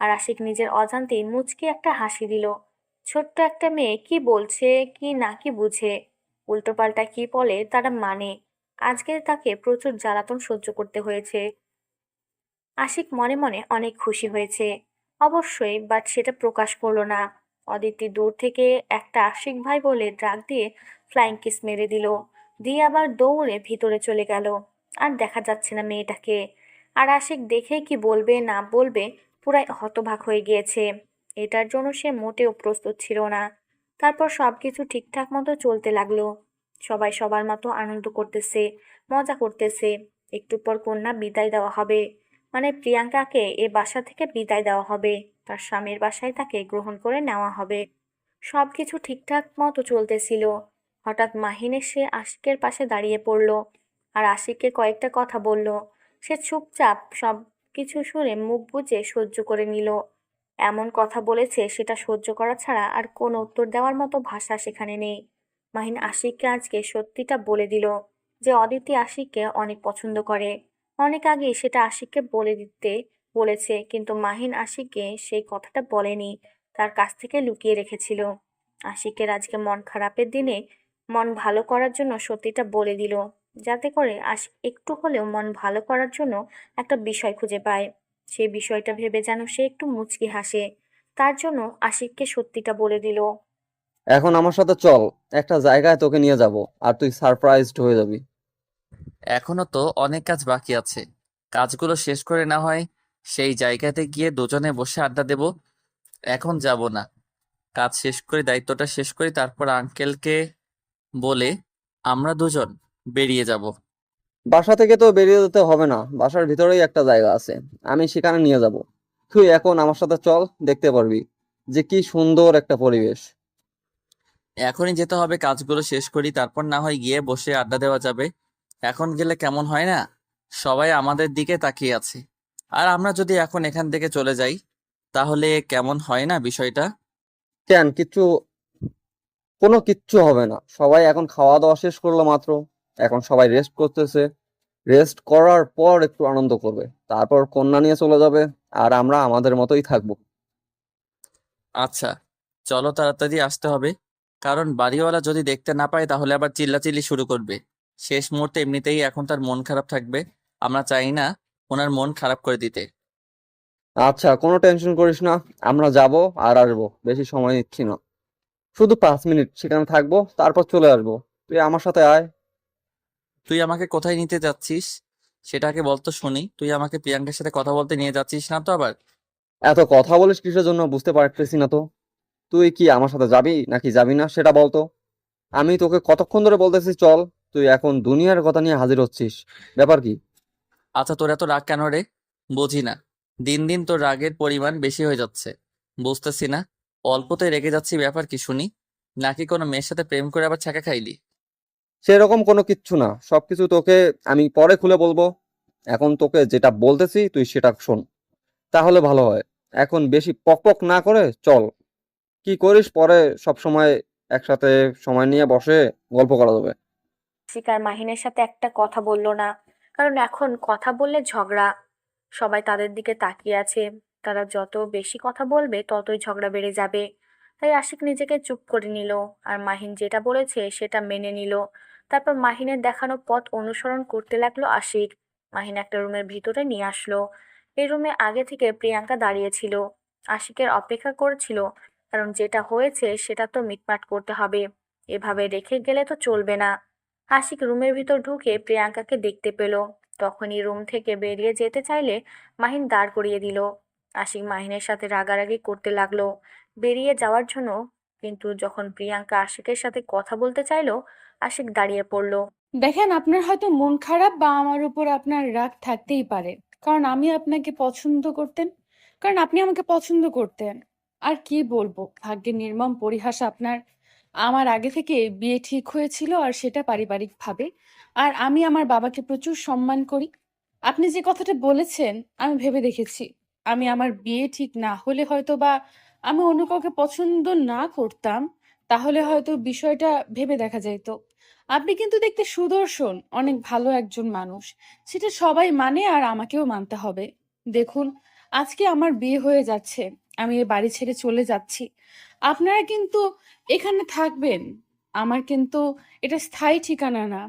আর আশিক নিজের অজান্তেই মুচকি একটা হাসি দিল। ছোট্ট একটা মেয়ে কি বলছে কি না কি বুঝে, উল্টোপাল্টা কি বলে তারা মানে। আজকে তাকে প্রচুর জ্বালাতন সহ্য করতে হয়েছে। আশিক মনে মনে অনেক খুশি হয়েছে অবশ্যই, বাট সেটা প্রকাশ করলো না। অদিতি দূর থেকে একটা আশিক ভাই বলে ডাক দিয়ে ফ্লাইং কিস মেরে দিল, দিয়ে আবার দৌড়ে ভিতরে চলে গেল। আর দেখা যাচ্ছে না মেয়েটাকে। আর আশিক দেখে কি বলবে না বলবে, পুরাই হতবাক হয়ে গিয়েছে। এটার জন্য সে মোটেও প্রস্তুত ছিল না। তারপর সবকিছু ঠিকঠাক মতো চলতে লাগলো। সবাই সবার মতো আনন্দ করতেছে, মজা করতেছে। একটু পর কন্যা বিদায় দেওয়া হবে, মানে প্রিয়াঙ্কাকে এ বাসা থেকে বিদায় দেওয়া হবে। তার স্বামীর বাসায় তাকে গ্রহণ করে নেওয়া হবে। সবকিছু ঠিকঠাক মতো চলতেছিল। হঠাৎ মাহিন এসে আশিকের পাশে দাঁড়িয়ে পড়ল আর আশিককে কয়েকটা কথা বলল। সে চুপচাপ সব কিছু শুনে মুখ বুজে সহ্য করে নিল। এমন কথা বলেছে সেটা সহ্য করা ছাড়া আর কোনো উত্তর দেওয়ার মতো ভাষা সেখানে নেই। মাহিন আশিককে আজকে সত্যিটা বলে দিল যে অদিতি আশিককে অনেক পছন্দ করে। অনেক আগেই সেটা আশিককে বলে দিতে বলেছে, কিন্তু মাহিন আশিককে সেই কথাটা বলেনি, তার কাছ থেকে লুকিয়ে রেখেছিল। আশিকের আজকে মন খারাপের দিনে মন ভালো করার জন্য সত্যিটা বলে দিল, যাতে করে আশিক একটু হলেও মন ভালো করার জন্য একটা বিষয় খুঁজে পায়। সেই বিষয়টা ভেবে যেন সে একটু মুচকি হাসে। তার জন্য আশিককে সত্যিটা বলে দিল। এখন আমার সাথে চল, একটা জায়গায় তোকে নিয়ে যাব, আর তুই সারপ্রাইজড হয়ে যাবি। এখনো তো অনেক কাজ বাকি আছে, কাজগুলো শেষ করে না হয় সেই জায়গাতে গিয়ে দুজনে বসে আড্ডা দেব। এখন যাব না, কাজ শেষ করি, দায়িত্বটা শেষ করি, তারপর আঙ্কেলকে বলে আমরা দুজন বেরিয়ে যাব। বাসা থেকে তো বেরিয়ে যেতে হবে না, বাসার ভিতরেই একটা জায়গা আছে, আমি সেখানে নিয়ে যাব। তুই এখন আমার সাথে চল, দেখতে পারবি যে কি সুন্দর একটা পরিবেশ। এখনই যেতে হবে, কাজগুলো শেষ করি, তারপর না হয় গিয়ে বসে আড্ডা দেওয়া যাবে। এখন গেলে কেমন হয় না? সবাই আমাদের দিকে তাকিয়ে আছে। আর আমরা যদি এখন এখান থেকে চলে যাই, তাহলে কেমন হয় না বিষয়টা? কেন, কোনো কিচ্ছু হবে না। সবাই এখন খাওয়া দাওয়া শেষ করলো মাত্র, এখন সবাই রেস্ট করতেছে। রেস্ট করার পর একটু আনন্দ করবে, তারপর কন্যা নিয়ে চলে যাবে, আর আমরা আমাদের মতোই থাকবো। আচ্ছা, চলো তাড়াতাড়ি আসতে হবে, কারণ বাড়িওয়ালা যদি দেখতে না পায় তাহলে আবার চিল্লাচিল্লি শুরু করবে। শেষ মুহূর্তে এমনিতেই এখন তার মন খারাপ থাকবে, আমরা চাই না ওনার মন খারাপ করে দিতে। আচ্ছা, কোনো টেনশন করিস না, আমরা যাব আর আসবো, বেশি সময় নিচ্ছি না। শুধু 5 মিনিট সেখানে থাকবো, তারপর চলে আসবো। তুই আমার সাথে আয়। তুই আমাকে কোথায় নিতে যাচ্ছিস সেটাকে বলতো শুনি। তুই আমাকে প্রিয়াঙ্কার সাথে কথা বলতে নিয়ে যাচ্ছিস না তো আবার? এত কথা বলিস কিসের জন্য বুঝতে পারতেছি না তো। তুই কি আমার সাথে যাবি নাকি যাবি না সেটা বলতো। আমি তোকে কতক্ষণ ধরে বলতেছি চল, তুই এখন দুনিয়ার কথা নিয়ে হাজির হচ্ছিস। ব্যাপার কি? আচ্ছা, তোর এত রাগ কেন রে? বুঝি না, দিন দিন তোর রাগের পরিমাণ বেশি হয়ে যাচ্ছে। বুঝতেছি না, অল্পতেই রেগে যাচ্ছি, ব্যাপার কি শুনি? নাকি কোনো মেয়ের সাথে প্রেম করে আবার ছ্যাঁকা খাইলি? সেরকম কোনো কিচ্ছু না, সবকিছু তোকে আমি পরে খুলে বলবো। এখন তোকে যেটা বলতেছি তুই সেটা শোন, তাহলে ভালো হয়। এখন বেশি পকপক না করে চল। কি করিস পরে সব সময় একসাথে সময় নিয়ে বসে গল্প করা যাবে। শিকার মাহিনের সাথে একটা কথা বলল না, কারণ এখন কথা বললে ঝগড়া। সবাই তাদের দিকে তাকিয়ে আছে, তারা যত বেশি কথা বলবে ততই ঝগড়া বেড়ে যাবে। তাই আশিক নিজেকে চুপ করে নিল, আর মাহিন যেটা বলেছে সেটা মেনে নিল। তারপর মাহিনের দেখানো পথ অনুসরণ করতে লাগলো আশিক। মাহিন একটা রুমের ভিতরে নিয়ে আসলো। এই রুমে আগে থেকে প্রিয়াঙ্কা দাঁড়িয়ে ছিল, আশিকের অপেক্ষা করছিল। কারণ যেটা হয়েছে সেটা তো মিটমাট করতে হবে, এভাবে রেখে গেলে তো চলবে না। আশিক রুমের ভিতর ঢুকে প্রিয়াঙ্কাকে দেখতে পেল। তখনই রুম থেকে বেরিয়ে যেতে চাইলে মাহিন দাঁড় করিয়ে দিল। আশিক মাহিনের সাথে রাগারাগি করতে লাগলো বেরিয়ে যাওয়ার জন্য। কিন্তু যখন প্রিয়াঙ্কা আশিকের সাথে কথা বলতে চাইলো, আশিক দাঁড়িয়ে পড়ল। দেখেন, আপনার হয়তো মন খারাপ বা আমার উপর আপনার রাগ থাকতেই পারে, কারণ আমি আপনাকে পছন্দ করতেন, কারণ আপনি আমাকে পছন্দ করতেন। আর কি বলবো, ভাগ্যের নির্মম পরিহাস আপনার। আমার আগে থেকে বিয়ে ঠিক হয়েছিল, আর সেটা পারিবারিক ভাবে। আর আমি আমার বাবাকে প্রচুর সম্মান করি। আপনি যে কথাটা বলেছেন, আমি ভেবে দেখেছি। আমি আমার বিয়ে ঠিক না হলে হয়তো বা আমি অন্য কাউকে পছন্দ না করতাম, তাহলে হয়তো বিষয়টা ভেবে দেখা যেত। আপনি কিন্তু দেখতে সুদর্শন, অনেক ভালো একজন মানুষ। সেটা সবাই মানে, আর আমাকেও মানতে হবে। দেখুন, আজকে আমার বিয়ে হয়ে যাচ্ছে, আমি এই বাড়ি ছেড়ে চলে যাচ্ছি। আপনারা কিন্তু এখানে থাকবেন। আমার কিন্তু এটা স্থায়ী ঠিকানা না।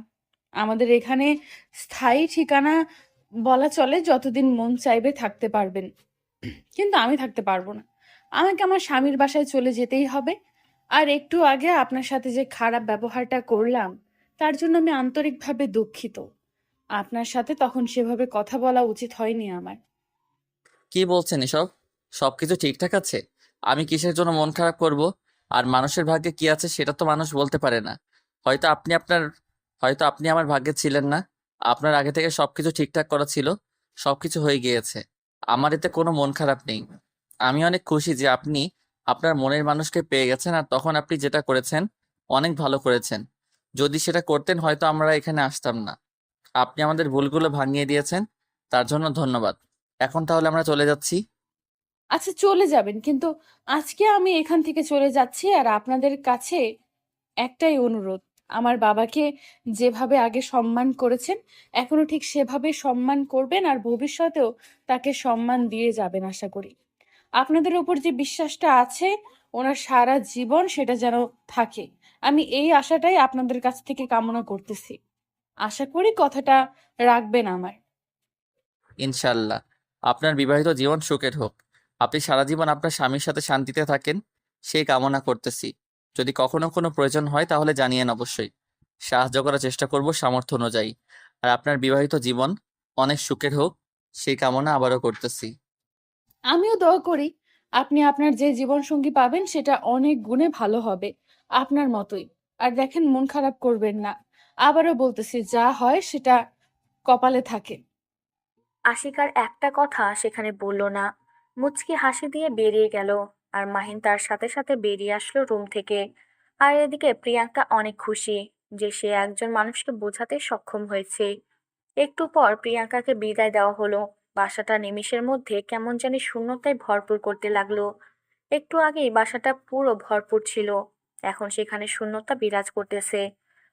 আমাদের এখানে স্থায়ী ঠিকানা বলা চলে, যতদিন মন চাইবে থাকতে পারবেন, কিন্তু আমি থাকতে পারবো না। আমাকে আমার স্বামীর বাসায় চলে যেতেই হবে। আর একটু আগে আপনার সাথে যে খারাপ ব্যবহারটা করলাম, তার জন্য আমি আন্তরিকভাবে দুঃখিত। আপনার সাথে তখন সেভাবে কথা বলা উচিত হয়নি আমার। কি বলছেন এসব? সবকিছু ঠিকঠাক আছে? আমি কিসের জন্য মন খারাপ করব? আর মানুষের ভাগ্যে কি আছে সেটা তো মানুষ বলতে পারে না। হয়তো আপনি আপনার হয়তো আপনি আমার ভাগ্যে ছিলেন না। আপনার আগে থেকে সবকিছু ঠিকঠাক করা ছিল, সবকিছু হয়ে গিয়েছে। আমার এতে কোনো মন খারাপ নেই। আমি অনেক খুশি যে আপনি আপনার মনের মানুষকে পেয়ে গেছেন, আর তখন আপনি যেটা করেছেন অনেক ভালো করেছেন। যদি সেটা করতেন হয়তো আমরা এখানে আসতাম না। আপনি আমাদের ভুলগুলো ভাঙিয়ে দিয়েছেন, তার জন্য ধন্যবাদ। এখন তাহলে আমরা চলে যাচ্ছি। আচ্ছা, চলে যাবেন, কিন্তু আজকে আমি এখান থেকে চলে যাচ্ছি। আর আপনাদের কাছে একটাই অনুরোধ, আমার বাবাকে যেভাবে আগে সম্মান করেছেন, এখনো ঠিক সেভাবে সম্মান করবেন, আর ভবিষ্যতেও তাকে সম্মান দিয়ে যাবেন আশা করি। আপনাদের উপর যে বিশ্বাসটা আছে, ওনার সারা জীবন সেটা যেন থাকে। আমি এই আশাটাই আপনাদের কাছ থেকে কামনা করতেছি। আশা করি কথাটা রাখবেন আমার। ইনশাল্লাহ, আপনার বিবাহিত জীবন সুখের হোক। আপনি সারা জীবন আপনার স্বামীর সাথে শান্তিতে থাকেন, সেই কামনা করতেছি। যদি কখনো কোনো প্রয়োজন হয় তাহলে জানিয়েন অবশ্যই। সাহায্য করার চেষ্টা করব সামর্থ্য অনুযায়ী। আর আপনার বিবাহিত জীবন অনেক সুখের হোক, সেই কামনা আবারও করতেছি। আমিও দোয়া করি আপনি আপনার যে জীবন সঙ্গী পাবেন সেটা অনেক গুণে ভালো হবে, আপনার মতোই। আর দেখেন, মন খারাপ করবেন না। আবারও বলতেছি, যা হয় সেটা কপালে থাকে। আশিক আর একটা কথা সেখানে বলল না। মুচকি হাসি দিয়ে বেরিয়ে গেল। আর মাহিন তার সাথে সাথে বেরিয়ে আসলো রুম থেকে। আর এদিকে প্রিয়াঙ্কা অনেক খুশি যে সে একজন মানুষকে বোঝাতে সক্ষম হয়েছে। একটু পর প্রিয়াঙ্কাকে বিদায় দেওয়া হলো। বাসাটা নিমিষের মধ্যে কেমন জানি শূন্যতায় ভরপুর করতে লাগলো। একটু আগেই বাসাটা পুরো ভরপুর ছিল, এখন সেখানে শূন্যতা বিরাজ করতেছে।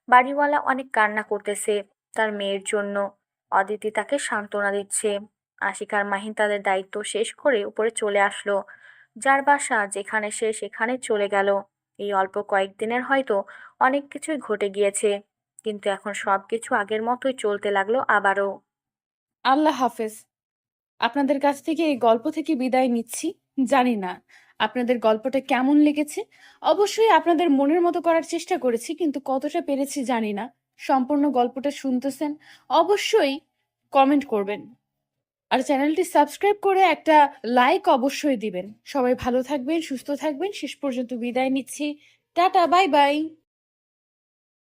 বাড়িওয়ালা অনেক কান্না করতেছে তার মেয়ের জন্য। অদিতি তাকে সান্ত্বনা দিচ্ছে। আশিক আর মাহিন তাদের দায়িত্ব শেষ করে উপরে চলে আসলো। যার বাসা যেখানে সে সেখানে চলে গেল। এই অল্প কয়েকদিনের হয়তো অনেক কিছুই ঘটে গিয়েছে, কিন্তু এখন সবকিছু আগের মতোই চলতে লাগলো আবারও। আল্লাহ হাফেজ। আপনাদের কাছ থেকে এই গল্প থেকে বিদায় নিচ্ছি। জানি না আপনাদের গল্পটা কেমন লেগেছে। অবশ্যই আপনাদের মনের মতো করার চেষ্টা করেছি, কিন্তু কতটা পেরেছি জানি না। সম্পূর্ণ গল্পটা শুনতেছেন, অবশ্যই কমেন্ট করবেন। আর চ্যানেলটি সাবস্ক্রাইব করে একটা লাইক অবশ্যই দিবেন। সবাই ভালো থাকবেন, সুস্থ থাকবেন। শেষ পর্যন্ত বিদায় নিচ্ছি। Tata, bye bye.